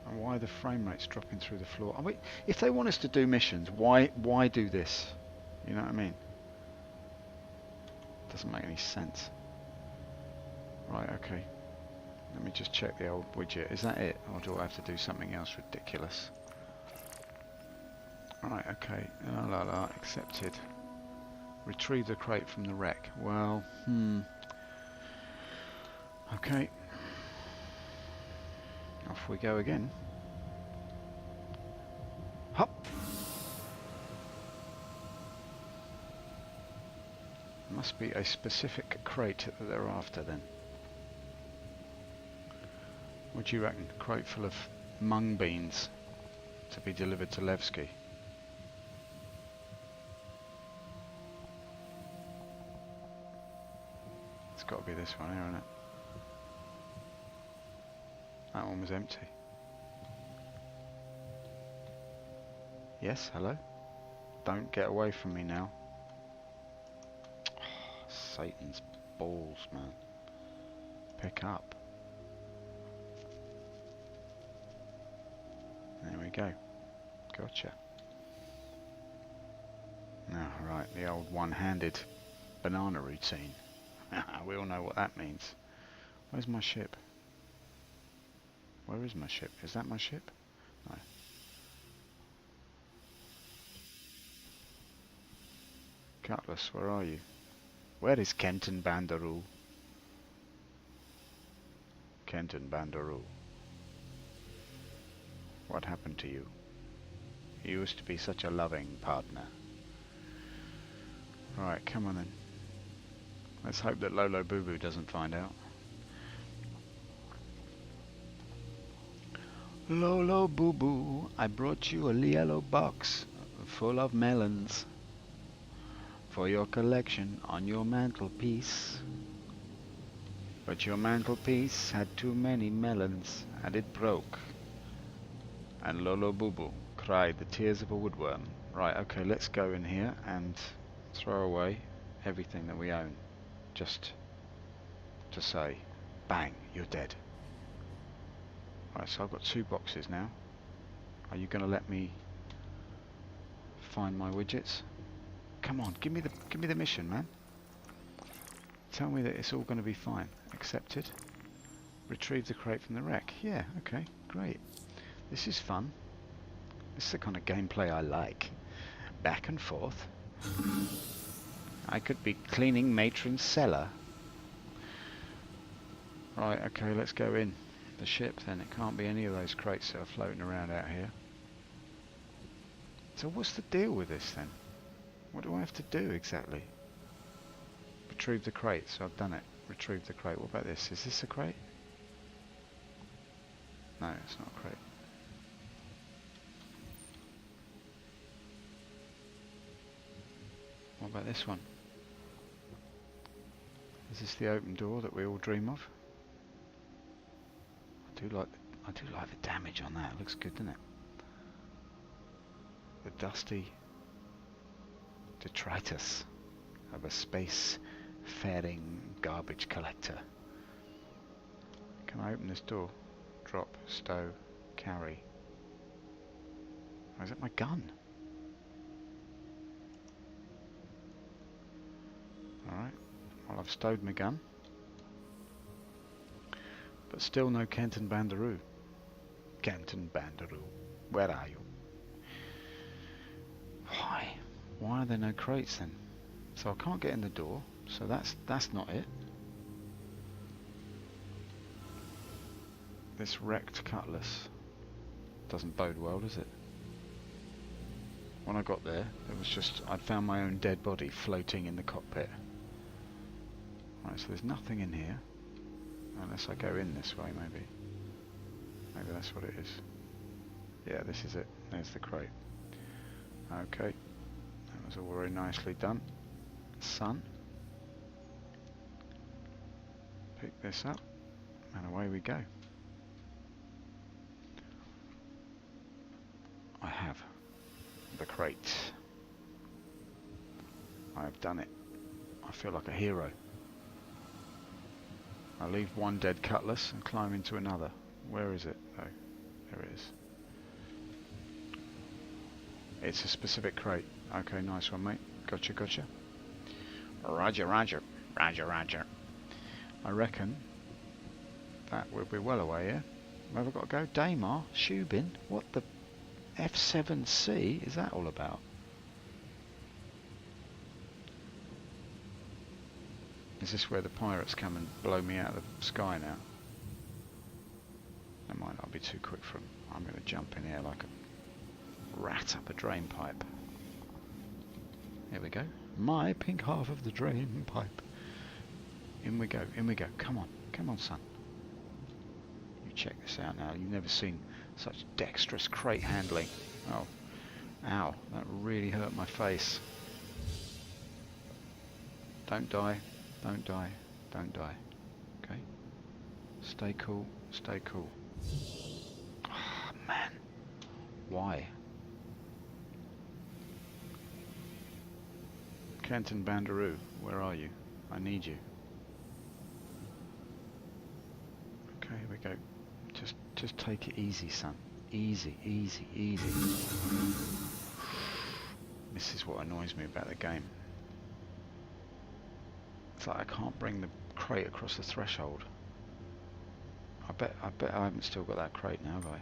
S1: And why the frame rate's dropping through the floor? I mean, if they want us to do missions, why do this? You know what I mean? Doesn't make any sense. Right, okay. Let me just check the old widget. Is that it? Or do I have to do something else ridiculous? Right, okay. La, accepted. Retrieve the crate from the wreck. Well, okay. Off we go again. Hop! Must be a specific crate that they're after then. What do you reckon? A crate full of mung beans to be delivered to Levski. It's got to be this one here, isn't it? That one was empty. Yes, hello? Don't get away from me now. Oh, Satan's balls, man. Pick up. There we go. Gotcha. Now, right, the old one-handed Banana routine. We all know what that means. Where's my ship? Where is my ship? Is that my ship? No. Cutlass, where are you? Where is Kenton Bandaroo? Kenton Bandaroo. What happened to you? You used to be such a loving partner. Right, come on then. Let's hope that Lolo Boo Boo doesn't find out. Lolo Boo Boo, I brought you a yellow box full of melons for your collection on your mantelpiece. But your mantelpiece had too many melons and it broke. And Lolo Boo Boo cried the tears of a woodworm. Right, okay, let's go in here and throw away everything that we own. Just to say, bang, you're dead. Right, so I've got 2 boxes now. Are you going to let me find my widgets? Come on, give me the mission, man. Tell me that it's all going to be fine. Accepted. Retrieve the crate from the wreck. Yeah, okay, great. This is fun. This is the kind of gameplay I like. Back and forth. I could be cleaning Matron's cellar. Right, okay, let's go in the ship then. It can't be any of those crates that are floating around out here. So what's the deal with this then? What do I have to do exactly? Retrieve the crate, so I've done it. Retrieve the crate. What about this? Is this a crate? No, it's not a crate. What about this one? Is this the open door that we all dream of? I do like the damage on that. It looks good, doesn't it? The dusty detritus of a space-faring garbage collector. Can I open this door? Drop, stow, carry. Oh, is that my gun? Alright, well I've stowed my gun. But still no Kenton Bandaroo. Kenton Bandaroo, where are you? Why? Why are there no crates then? So I can't get in the door, so that's not it. This wrecked cutlass doesn't bode well, does it? When I got there, it was just, I'd found my own dead body floating in the cockpit. Right, so there's nothing in here. Unless I go in this way, maybe. Maybe that's what it is. Yeah, this is it. There's the crate. Okay. That was all very nicely done. Son. Pick this up. And away we go. I have the crate. I have done it. I feel like a hero. I leave one dead cutlass and climb into another. Where is it? Oh, there it is. It's a specific crate. Okay, nice one, mate. Gotcha, gotcha. Roger, roger. Roger, roger. I reckon that we'll be well away here. Where have I got to go? Daymar? Shubin? What the F7C is that all about? Is this where the pirates come and blow me out of the sky now? That might not be too quick for them. I'm going to jump in here like a rat up a drain pipe. Here we go. My pink half of the drain pipe. In we go, in we go. Come on, come on, son. You check this out now. You've never seen such dexterous crate handling. Oh, ow, that really hurt my face. Don't die. Don't die. Don't die. Okay? Stay cool. Stay cool. Oh, man. Why? Kenton Bandaroo, where are you? I need you. Okay, here we go. Just take it easy, son. Easy, easy, easy. This is what annoys me about the game. It's like I can't bring the crate across the threshold. I bet I haven't still got that crate now, have I?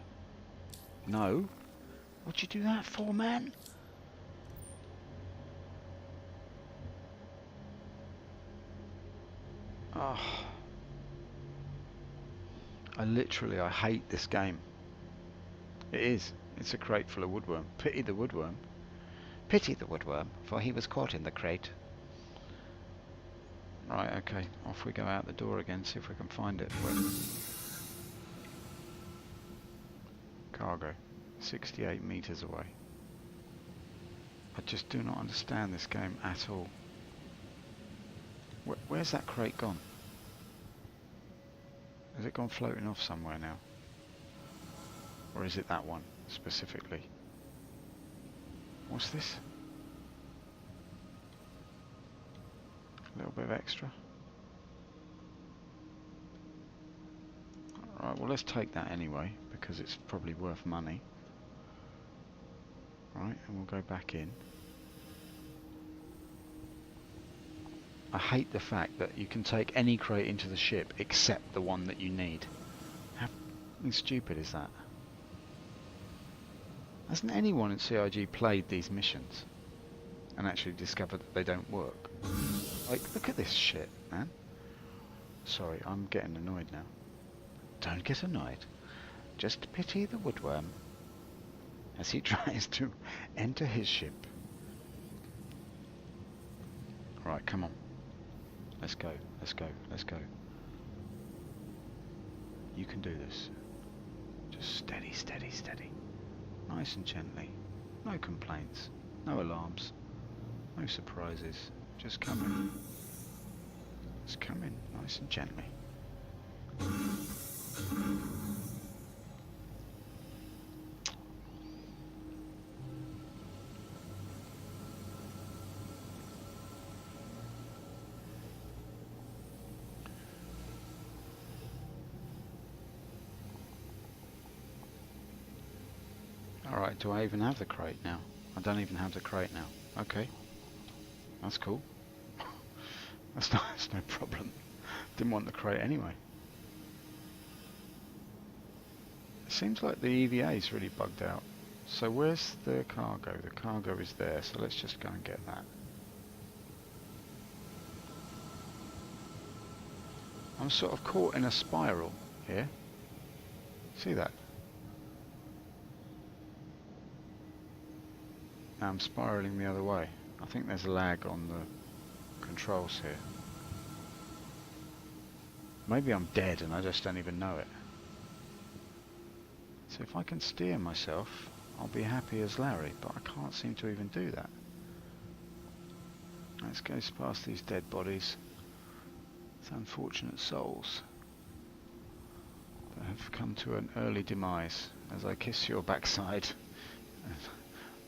S1: No? What'd you do that for, man? Oh. I hate this game. It is. It's a crate full of woodworm. Pity the woodworm.
S5: Pity the woodworm, for he was caught in the crate.
S1: Right, okay. Off we go out the door again, see if we can find it. Cargo. 68 meters away. I just do not understand this game at all. Where's that crate gone? Has it gone floating off somewhere now? Or is it that one, specifically? What's this? A little bit of extra. Alright, well let's take that anyway, because it's probably worth money. Right, and we'll go back in. I hate the fact that you can take any crate into the ship except the one that you need. How stupid is that? Hasn't anyone at CIG played these missions and actually discovered that they don't work? Like, look at this shit, man. Sorry, I'm getting annoyed now.
S5: Don't get annoyed. Just pity the woodworm as he tries to enter his ship.
S1: Right, come on. Let's go, let's go, let's go. You can do this. Just steady, steady, steady. Nice and gently. No complaints. No alarms. No surprises. Just come in. Just come in, nice and gently. Alright, do I even have the crate now? I don't even have the crate now. Okay. That's cool. That's no problem. Didn't want the crate anyway. It seems like the EVA is really bugged out. So where's the cargo? The cargo is there, so let's just go and get that. I'm sort of caught in a spiral here. See that? Now I'm spiraling the other way. I think there's a lag on the controls here. Maybe I'm dead and I just don't even know it. So if I can steer myself, I'll be happy as Larry, but I can't seem to even do that. Let's go past these dead bodies. It's unfortunate souls that have come to an early demise as I kiss your backside.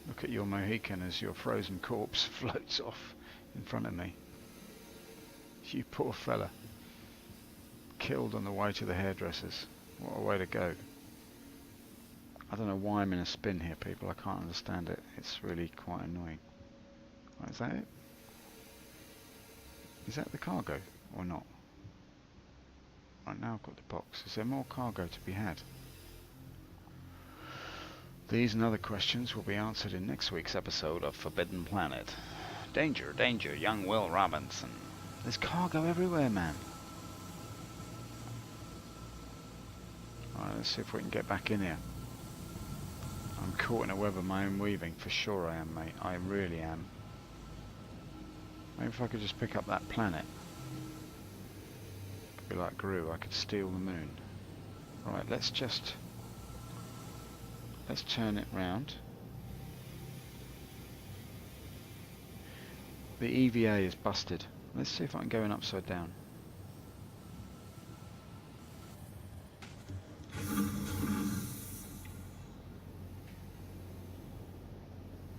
S1: Look at your Mohican as your frozen corpse floats off in front of me. You poor fella. Killed on the way to the hairdressers. What a way to go. I don't know why I'm in a spin here, people. I can't understand it. It's really quite annoying. Right, is that it? Is that the cargo or not? Right, now I've got the box. Is there more cargo to be had? These and other questions will be answered in next week's episode of Forbidden Planet. Danger, danger, young Will Robinson. There's cargo everywhere, man. Alright, let's see if we can get back in here. I'm caught in a web of my own weaving, for sure I am, mate. I really am. Maybe if I could just pick up that planet. Could be like Gru, I could steal the moon. Right, let's turn it round. The EVA is busted. Let's see if I can go in upside down.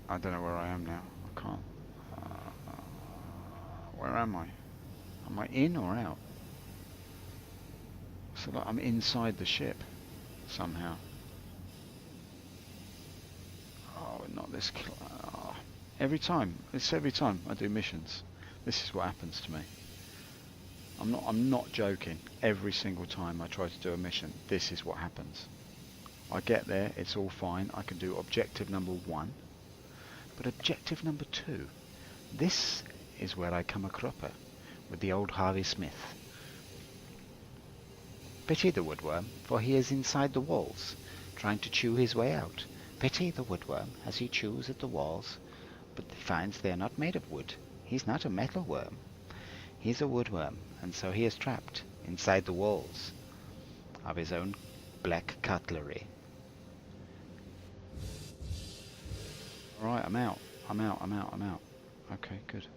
S1: I don't know where I am now. I can't. Where am I? Am I in or out? So like I'm inside the ship somehow. Oh, not this. Every time I do missions, this is what happens to me. I'm not joking. Every single time I try to do a mission, this is what happens. I get there, it's all fine. I can do objective number 1, but objective number 2, this is where I come a cropper with the old Harvey Smith. Pity the woodworm, for he is inside the walls, trying to chew his way out. Pity the woodworm as he chews at the walls, but he finds they are not made of wood. He's not a metal worm. He's a woodworm, and so he is trapped inside the walls of his own black cutlery. Alright, I'm out. I'm out. Okay, good.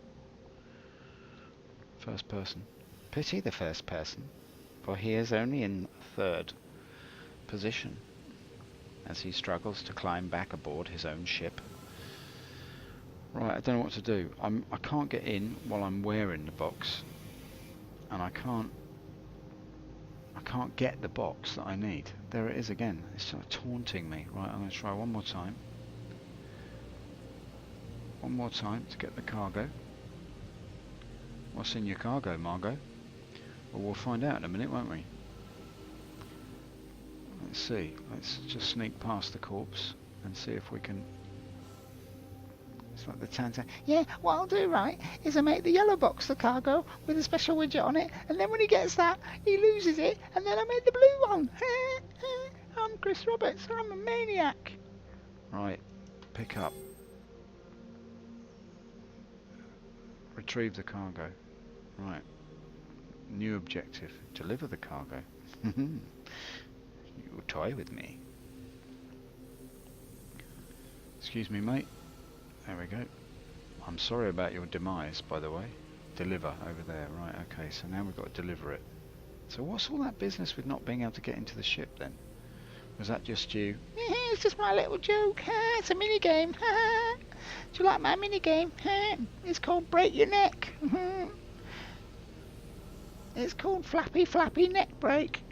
S1: First person. Pity the first person, for he is only in 3rd position as he struggles to climb back aboard his own ship. Right, I don't know what to do. I can't get in while I'm wearing the box, and I can't get the box that I need. There it is again. It's sort of taunting me. Right, I'm going to try one more time. One more time to get the cargo. What's in your cargo, Margot? Well, we'll find out in a minute, won't we? Let's see. Let's just sneak past the corpse and see if we can... It's like the Tantan.
S4: Yeah, what I'll do, right, is I make the yellow box the cargo with a special widget on it, and then when he gets that, he loses it, and then I make the blue one. I'm Chris Roberts, I'm a maniac.
S1: Right, pick up. Retrieve the cargo. Right. New objective. Deliver the cargo. You toy with me. Excuse me, mate. There we go. I'm sorry about your demise, by the way. Deliver over there. Right, okay, so now we've got to deliver it. So what's all that business with not being able to get into the ship then? Was that just you?
S4: It's just my little joke. It's a mini game. Do you like my mini game? It's called Break Your Neck. It's called Flappy Flappy Neck Break.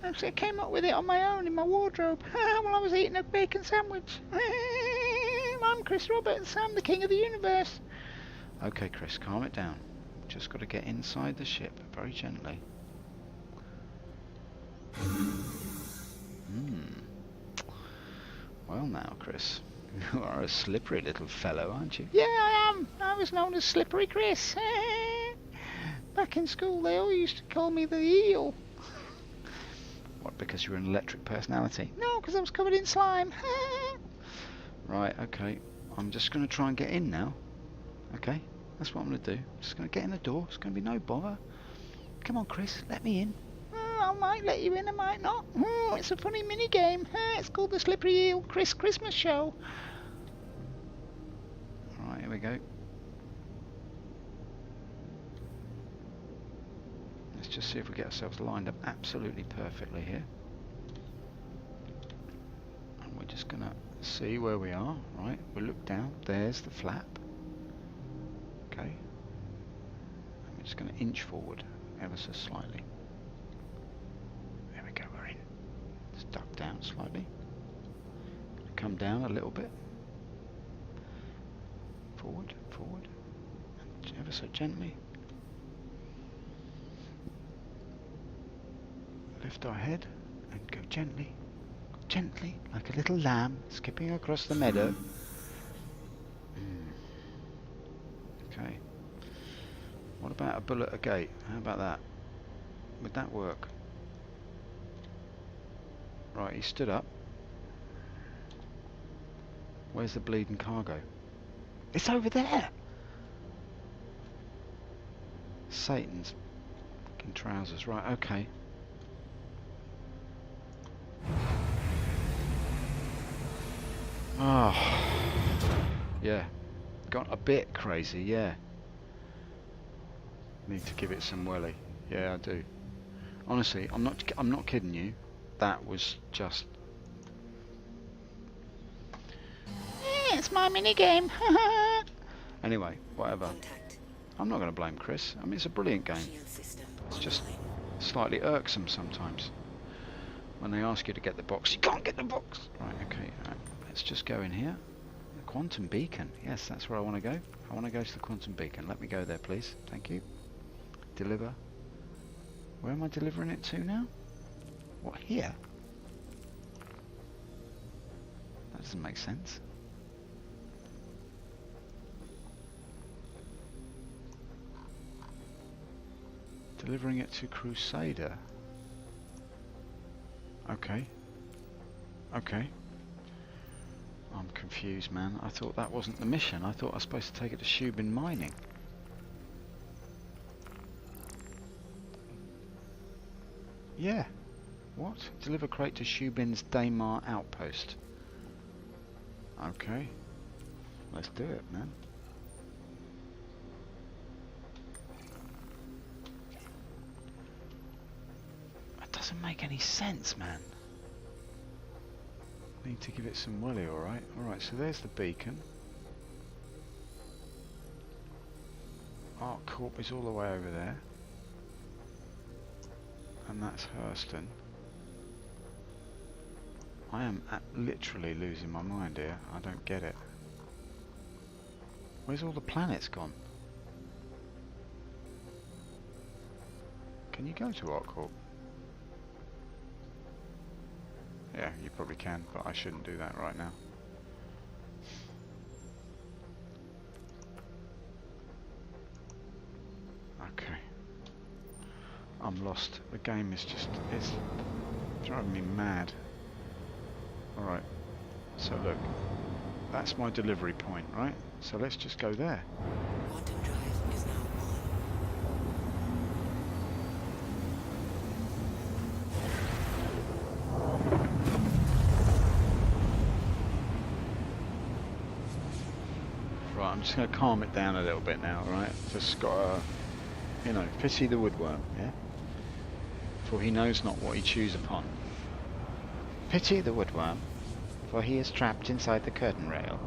S4: Actually, I came up with it on my own in my wardrobe while I was eating a bacon sandwich. I'm Chris Roberts. I'm the king of the universe.
S1: Okay, Chris, calm it down. Just got to get inside the ship very gently. Well now, Chris, you are a slippery little fellow, aren't you?
S4: Yeah, I am. I was known as Slippery Chris. Back in school, they all used to call me the eel.
S1: What, because you're an electric personality?
S4: No, because I was covered in slime.
S1: Right, okay. I'm just going to try and get in now. Okay, that's what I'm going to do. Just going to get in the door. It's going to be no bother. Come on, Chris, let me in.
S4: I might let you in, I might not. It's a funny mini game. It's called the Slippery Eel Chris Christmas Show.
S1: Right, here we go. Let's just see if we get ourselves lined up absolutely perfectly here. And we're just going to see where we are. Right, we look down. There's the flap. Okay. And we're just going to inch forward ever so slightly. There we go, we're in. Just duck down slightly. Come down a little bit. Forward, forward. And ever so gently. Lift our head and go gently, gently, like a little lamb skipping across the meadow. Okay. What about a bull at a gate? How about that? Would that work? Right, he stood up. Where's the bleeding cargo? It's over there! Satan's fucking trousers. Right, okay. Oh, yeah, got a bit crazy, yeah. Need to give it some welly. Yeah, I do. Honestly, I'm not kidding you. That was just...
S4: Yeah, it's my mini game.
S1: Anyway, whatever.
S3: Contact.
S1: I'm not going to blame Chris. I mean, it's a brilliant game.
S3: Shield system
S1: It's just
S3: online.
S1: slightly irksome sometimes. When they ask you to get the box, you can't get the box! Right, okay, right. Let's just go in here. The quantum beacon. Yes, that's where I want to go. I want to go to the quantum beacon. Let me go there, please. Thank you. Deliver. Where am I delivering it to now? What, here? That doesn't make sense. Delivering it to Crusader. Okay. Okay. I'm confused, man. I thought that wasn't the mission. I thought I was supposed to take it to Shubin Mining. Yeah. What? Deliver crate to Shubin's Daymar outpost. Okay. Let's do it, man. That doesn't make any sense, man. Need to give it some welly, alright? Alright, so there's the beacon. Arc Corp is all the way over there. And that's Hurston. I am literally losing my mind here. I don't get it. Where's all the planets gone? Can you go to Arc Corp? Yeah, you probably can, but I shouldn't do that right now. Okay. I'm lost. The game is just, it's driving me mad. Alright, so look, that's my delivery point, right? So let's just go there.
S3: Quantum drive is now on.
S1: Right, I'm just going to calm it down a little bit now, right? Just got to, you know, pity the woodworm, yeah? For he knows not what he chews upon. Pity the woodworm, for he is trapped inside the curtain rail.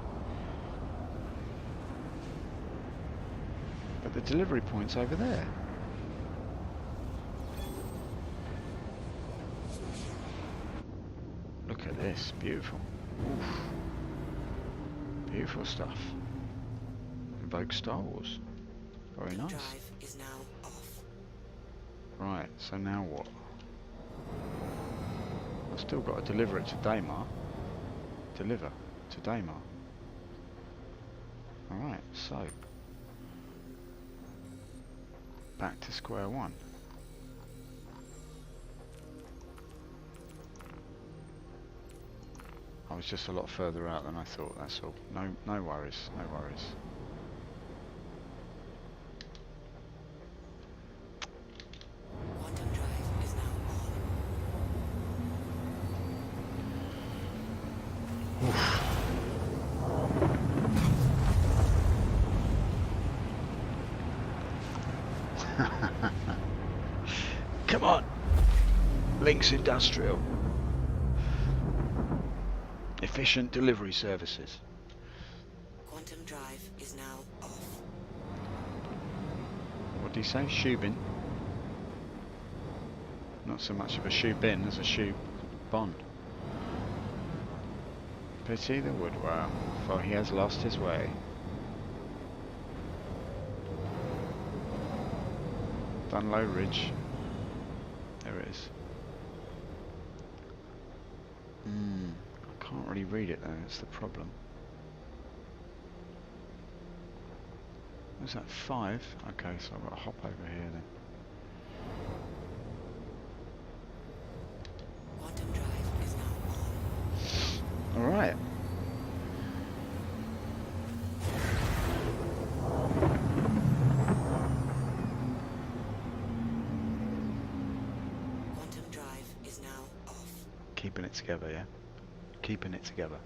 S1: But the delivery point's over there. Look at this, beautiful. Oof. Beautiful stuff. Invoke Star Wars. Very nice.
S3: Drive is now off.
S1: Right, so now what? I've still got to deliver it to Daymar. Deliver to Daymar. Alright, so back to square one. I was just a lot further out than I thought, that's all. No worries, no worries.
S3: Quantum drive is now
S1: on. Come on! Links Industrial. Efficient delivery services.
S3: Quantum drive is now off.
S1: What did he say? Shubin? Not so much of a Shubin as a Shubon. Pity the woodworm, for he has lost his way. Dunlow Ridge. There it is. I can't really read it though, that's the problem. Was that 5? Okay, so I've got to hop over here then.
S3: Quantum drive is now on.
S1: Alright.
S3: Quantum drive is now off.
S1: Keeping it together, yeah? Keeping it together.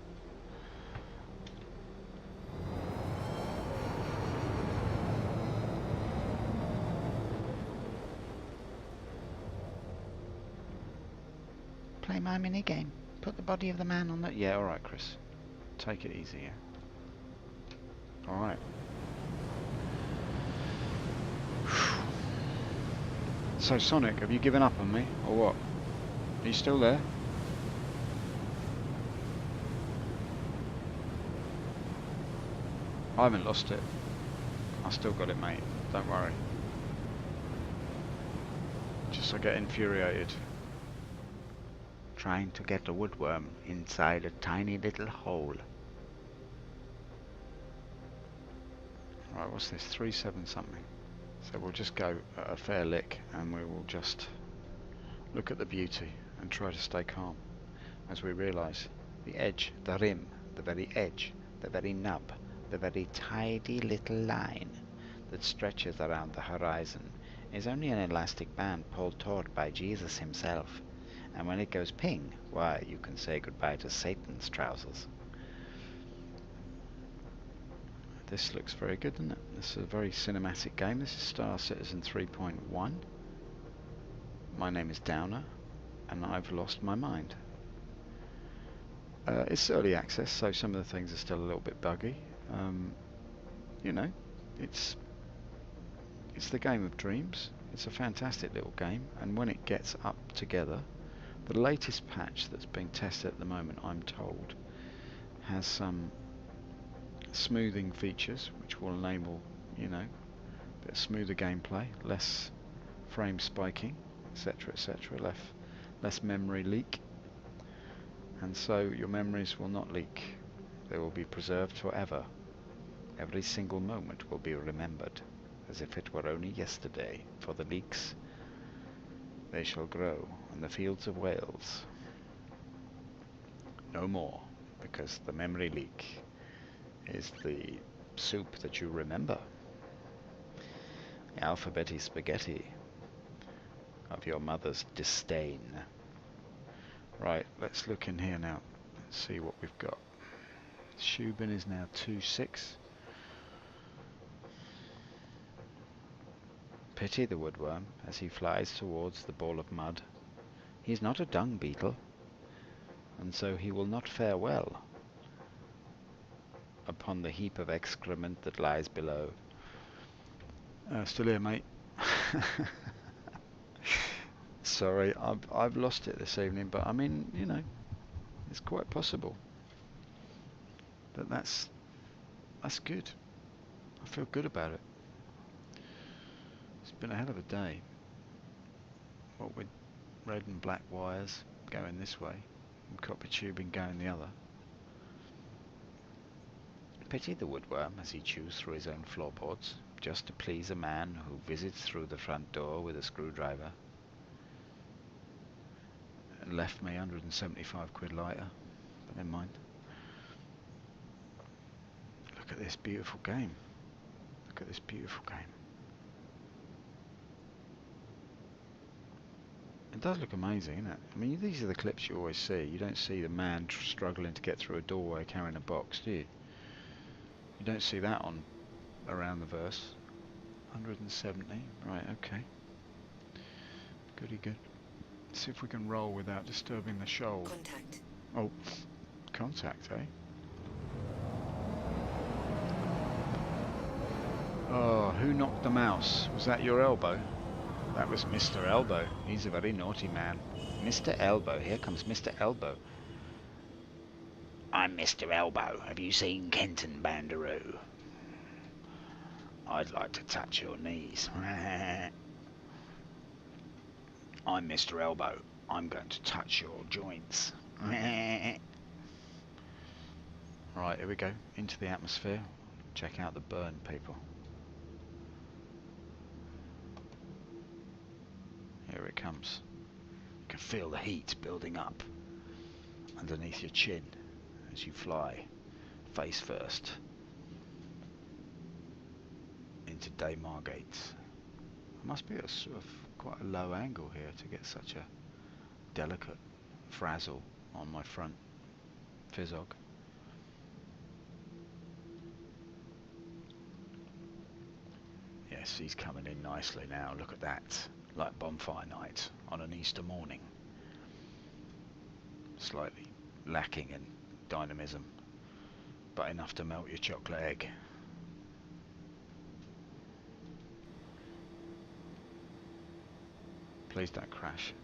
S1: Play my mini game. Put the body of the man on the... Yeah, alright, Chris. Take it easy, yeah? Alright. So, Sonic, have you given up on me, or what? Are you still there? I haven't lost it. I still got it, mate. Don't worry. Just course I get infuriated. Trying to get a woodworm inside a tiny little hole. Right, what's this? 3-7 something. So we'll just go at a fair lick and we will just look at the beauty and try to stay calm as we realise the edge, the rim, the very edge, the very nub, the very tidy little line that stretches around the horizon is only an elastic band pulled taut by Jesus himself, and when it goes ping, why, you can say goodbye to Satan's trousers. This looks very good, doesn't it? This is a very cinematic game. This is Star Citizen 3.1. My name is Downer, and I've lost my mind. It's early access, so some of the things are still a little bit buggy. You know, it's the game of dreams. It's a fantastic little game, and when it gets up together, the latest patch that's being tested at the moment, I'm told, has some smoothing features which will enable, you know, a bit of smoother gameplay, less frame spiking, etc, etc, less memory leak, and so your memories will not leak. They will be preserved forever. Every single moment will be remembered as if it were only yesterday, for the leaks, they shall grow in the fields of Wales no more, because the memory leak is the soup that you remember. The alphabety spaghetti of your mother's disdain. Right, let's look in here now. Let's see what we've got. Shubin is now 2-6. Pity the woodworm as he flies towards the ball of mud. He is not a dung beetle, and so he will not fare well upon the heap of excrement that lies below. Still here, mate. Sorry, I've lost it this evening, but I mean, you know, it's quite possible. But that's good. I feel good about it. It's been a hell of a day. What with red and black wires going this way, and copper tubing going the other. Pity the woodworm as he chews through his own floorboards, just to please a man who visits through the front door with a screwdriver. And left me 175 quid lighter, but never mind. Look at this beautiful game. Look at this beautiful game. It does look amazing, isn't it? I mean, these are the clips you always see. You don't see the man struggling to get through a doorway carrying a box, do you? You don't see that on Around the Verse. 170, right, okay. Goody good. See if we can roll without disturbing the shoal.
S3: Contact.
S1: Oh, contact, eh? Oh, who knocked the mouse? Was that your elbow? That was Mr. Elbow. He's a very naughty man. Mr. Elbow. Here comes Mr. Elbow. I'm Mr. Elbow. Have you seen Kenton Bandaroo? I'd like to touch your knees. I'm Mr. Elbow. I'm going to touch your joints. Right, here we go. Into the atmosphere. Check out the burn, people. Here it comes. You can feel the heat building up underneath your chin as you fly face first into Day Margate. It must be a sort of quite a low angle here to get such a delicate frazzle on my front Fizzog. Yes, he's coming in nicely now. Look at that. Like bonfire night on an Easter morning. Slightly lacking in dynamism, but enough to melt your chocolate egg. Please don't crash.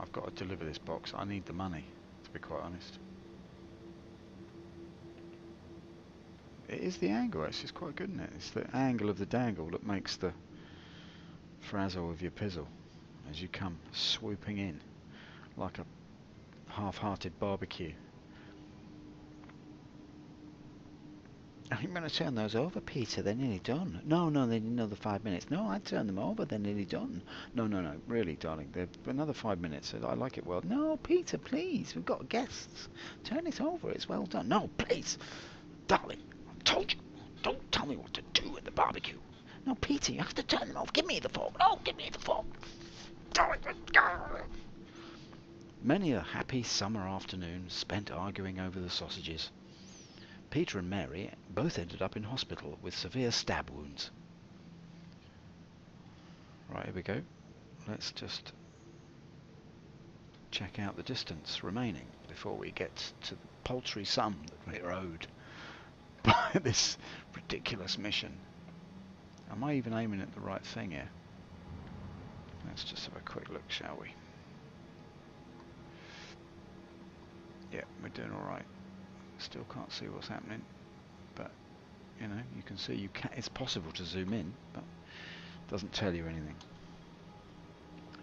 S1: I've got to deliver this box. I need the money, to be quite honest. It is the angle, actually. It's quite good, isn't it? It's the angle of the dangle that makes the frazzle of your pizzle.
S5: as you come swooping in like a half-hearted barbecue. I'm going to turn those over, Peter. They're nearly done. No, they need another 5 minutes. No, I'd turn them over. They're nearly done. No, really, darling. They're another 5 minutes. I like it well. No, Peter, please. We've got guests. Turn it over. It's well done. No, please. Darling, I told you. Don't tell me what to do at the barbecue. No, Peter, you have to turn them over. Give me the fork. No, give me the fork. Many a happy summer afternoon spent arguing over the sausages. Peter and Mary both ended up in hospital with severe stab wounds. Right, here we go. Let's just check out the distance remaining before we get to the paltry sum that we're owed by this ridiculous mission. Am I even aiming at the right thing here? Let's just have a quick look, shall we? Yeah, we're doing alright. Still can't see what's happening, but you know, you can see it's possible to zoom in, but it doesn't tell you anything.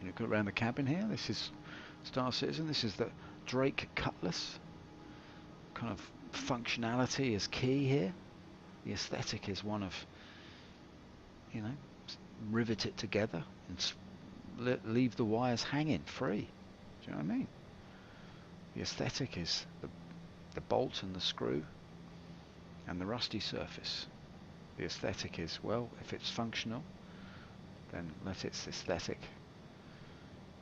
S5: You look around the cabin here. This is Star Citizen. This is the Drake Cutlass. Kind of functionality is key here. The aesthetic is one of, you know, rivet it together and leave the wires hanging free. Do you know what I mean? The aesthetic is the bolt and the screw and the rusty surface. The aesthetic is, well, if it's functional, then let its aesthetic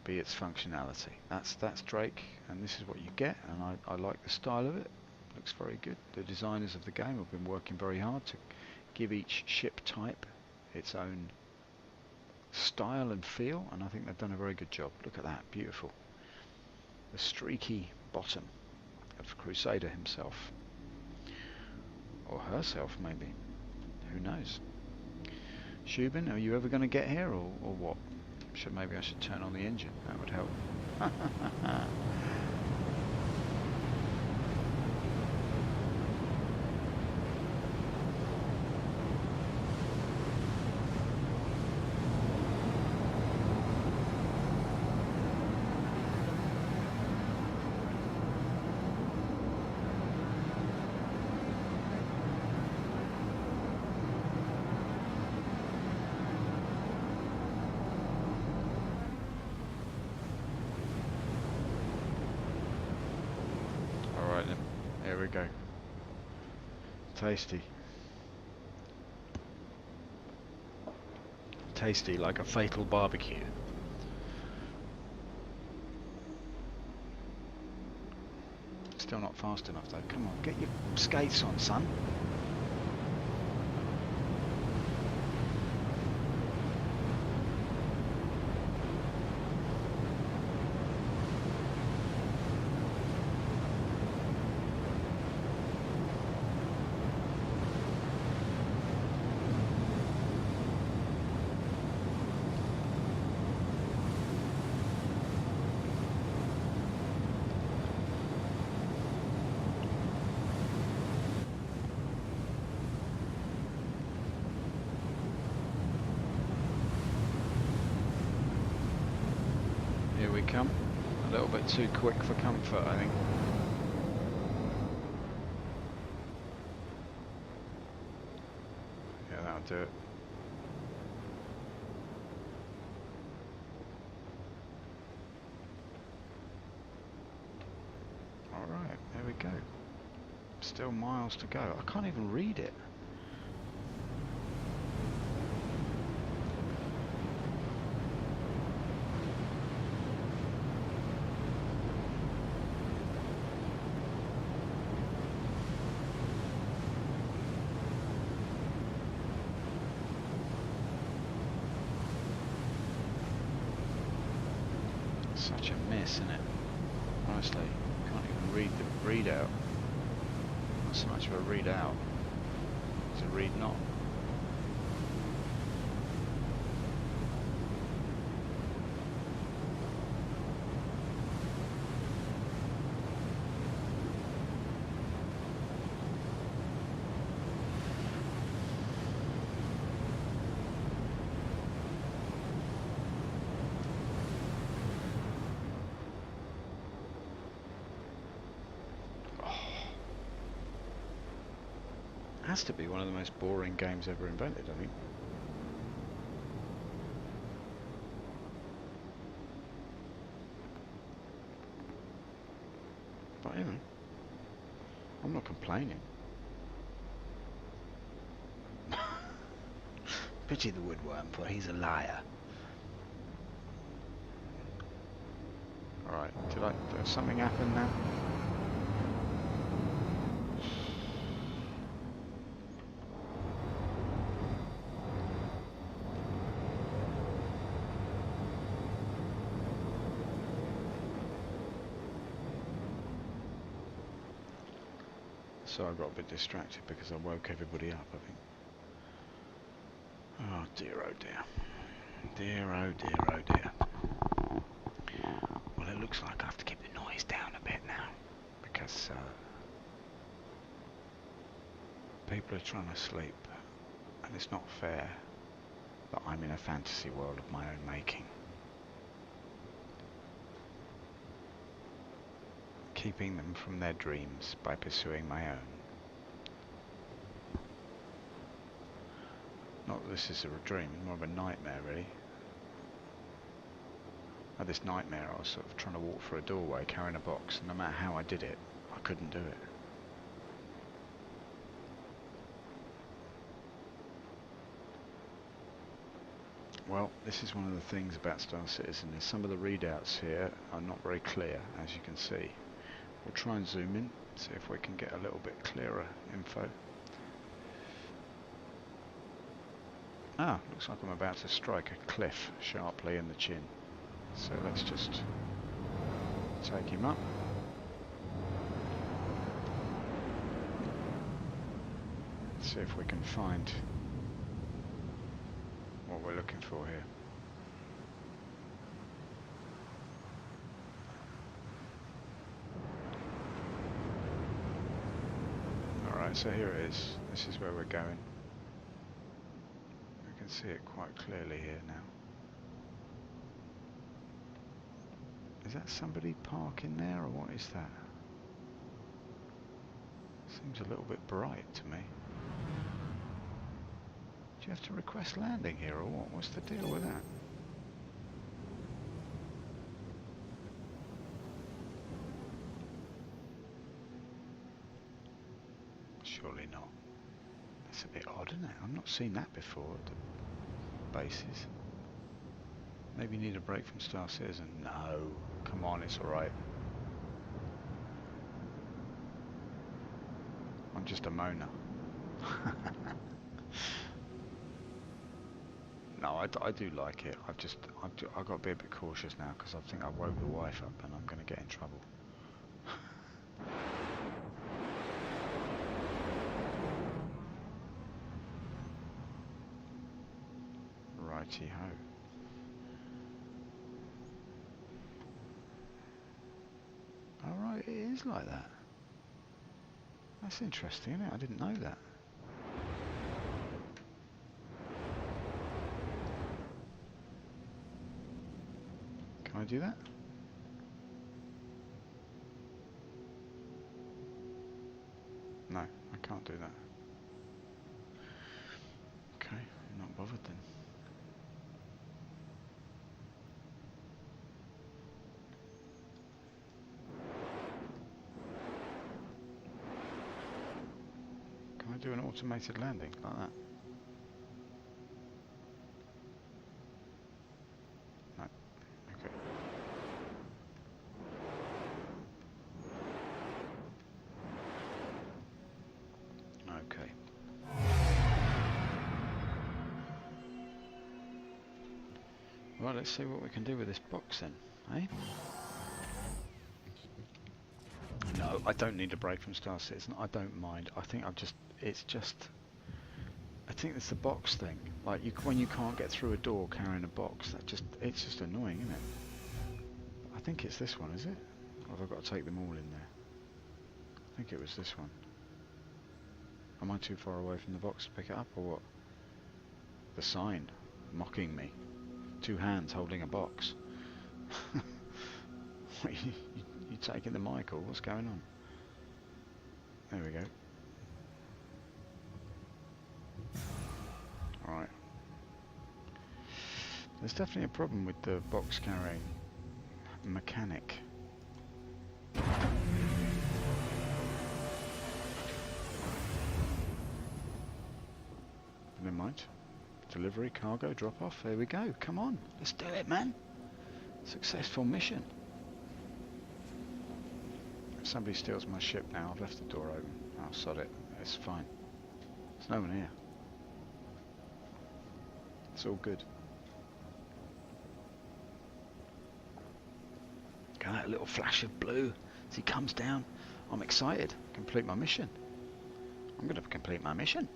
S5: be its functionality. That's Drake, and this is what you get, and I like the style of it. Looks very good. The designers of the game have been working very hard to give each ship type its own style and feel, and I think they've done a very good job. Look at that, beautiful. The streaky bottom of Crusader himself, or herself maybe, who knows. Shubin, are you ever going to get here, or what? Maybe I should turn on the engine, that would help. Here we go. Tasty. Tasty like a fatal barbecue. Still not fast enough though. Come on, get your skates on, son. Here we come. A little bit too quick for comfort, I think. Yeah, that'll do it. Alright, there we go. Still miles to go. I can't even read it. Such a mess, isn't it? Honestly, can't even read the readout. Not so much of a readout, it's a read not. Has to be one of the most boring games ever invented, I think. But you know, I'm not complaining. Pity the Woodworm, for he's a liar. Alright, did something happen now? So I got a bit distracted because I woke everybody up, I think. Oh dear, oh dear. Dear, oh dear, oh dear. Well, it looks like I have to keep the noise down a bit now, because people are trying to sleep, and it's not fair that I'm in a fantasy world of my own making. Keeping them from their dreams by pursuing my own. Not that this is a dream, more of a nightmare really. I had this nightmare, I was sort of trying to walk through a doorway carrying a box, and no matter how I did it, I couldn't do it. Well, this is one of the things about Star Citizen, is some of the readouts here are not very clear, as you can see. We'll try and zoom in, see if we can get a little bit clearer info. Ah, looks like I'm about to strike a cliff sharply in the chin. So let's just take him up. See if we can find what we're looking for here. Alright, so here it is. This is where we're going. We can see it quite clearly here now. Is that somebody parking there, or what is that? Seems a little bit bright to me. Do you have to request landing here, or what? What's the deal with that? Surely not. That's a bit odd, isn't it? I've not seen that before at the bases. Maybe you need a break from Star Citizen. No, come on, it's alright. I'm just a moaner. No, I do like it. I've got to be a bit cautious now because I think I woke the wife up and I'm going to get in trouble. Righty-ho. Alright, it is like that. That's interesting, isn't it? I didn't know that. Can I do that? No, I can't do that. Okay, I'm not bothered then. Can I do an automated landing like that? No. Okay. Okay. Well, let's see what we can do with this box then, eh? No, I don't need a break from Star Citizen. I don't mind. I think it's just, I think it's the box thing. Like when you can't get through a door carrying a box, it's just annoying, isn't it? I think it's this one, is it? Or have I got to take them all in there? I think it was this one. Am I too far away from the box to pick it up, or what? The sign mocking me. 2 hands holding a box. You taking the mic, or what's going on? There we go. Right. There's definitely a problem with the box carrying mechanic. Never mind. Delivery, cargo, drop off. There we go. Come on. Let's do it, man. Successful mission. If somebody steals my ship now, I've left the door open. I'll sod it. It's fine. There's no one here. It's all good. Got that little flash of blue as he comes down. I'm excited. Complete my mission. I'm going to complete my mission.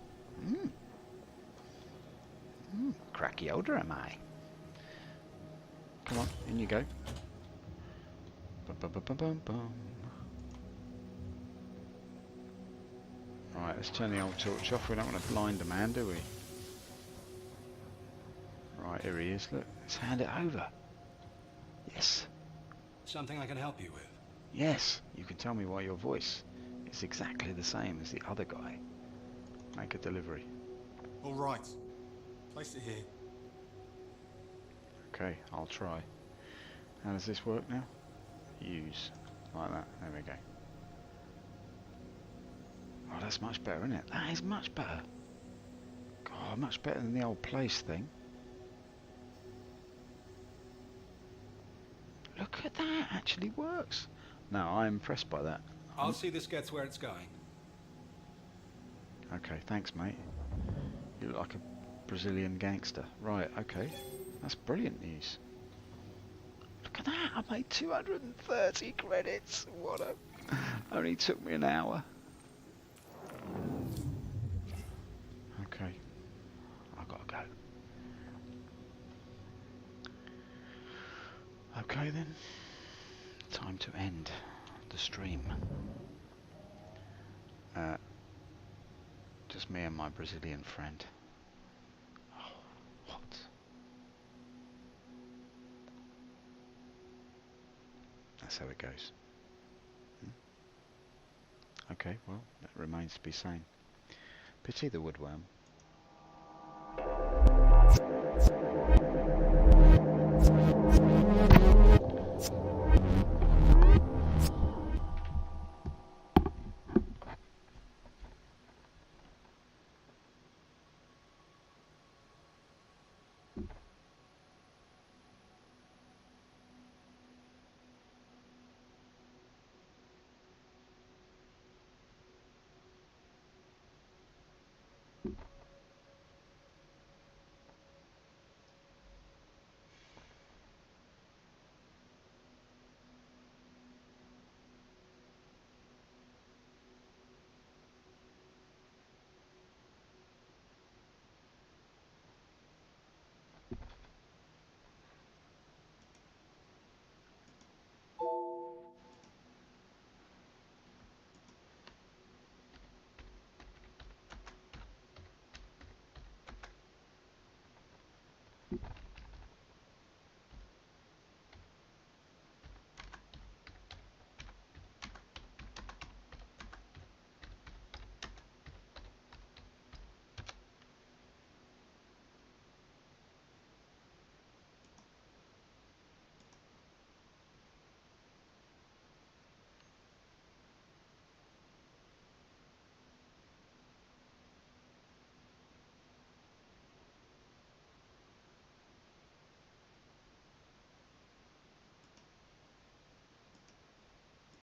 S5: Cracky older am I. Come on, in you go. Bum. Right, let's turn the old torch off. We don't want to blind the man, do we? Right, here he is. Look, let's hand it over. Yes.
S6: Something I can help you with?
S5: Yes, you can tell me why your voice is exactly the same as the other guy. Make a delivery.
S6: All right. Place it here.
S5: Okay, I'll try. How does this work now? Use. Like that. There we go. Oh, that's much better, isn't it? That is much better. God, much better than the old place thing. Look at that, actually works. No, I'm impressed by that.
S6: I'll see this gets where it's going.
S5: Okay, thanks, mate. You look like a Brazilian gangster. Right, okay. That's brilliant news. Look at that, I made 230 credits. What a... Only took me an hour. Okay. I've got to go. Okay then. Time to end the stream. Just me and my Brazilian friend. Oh, what? That's how it goes. Okay, well, that remains to be seen. Pity the Woodworm.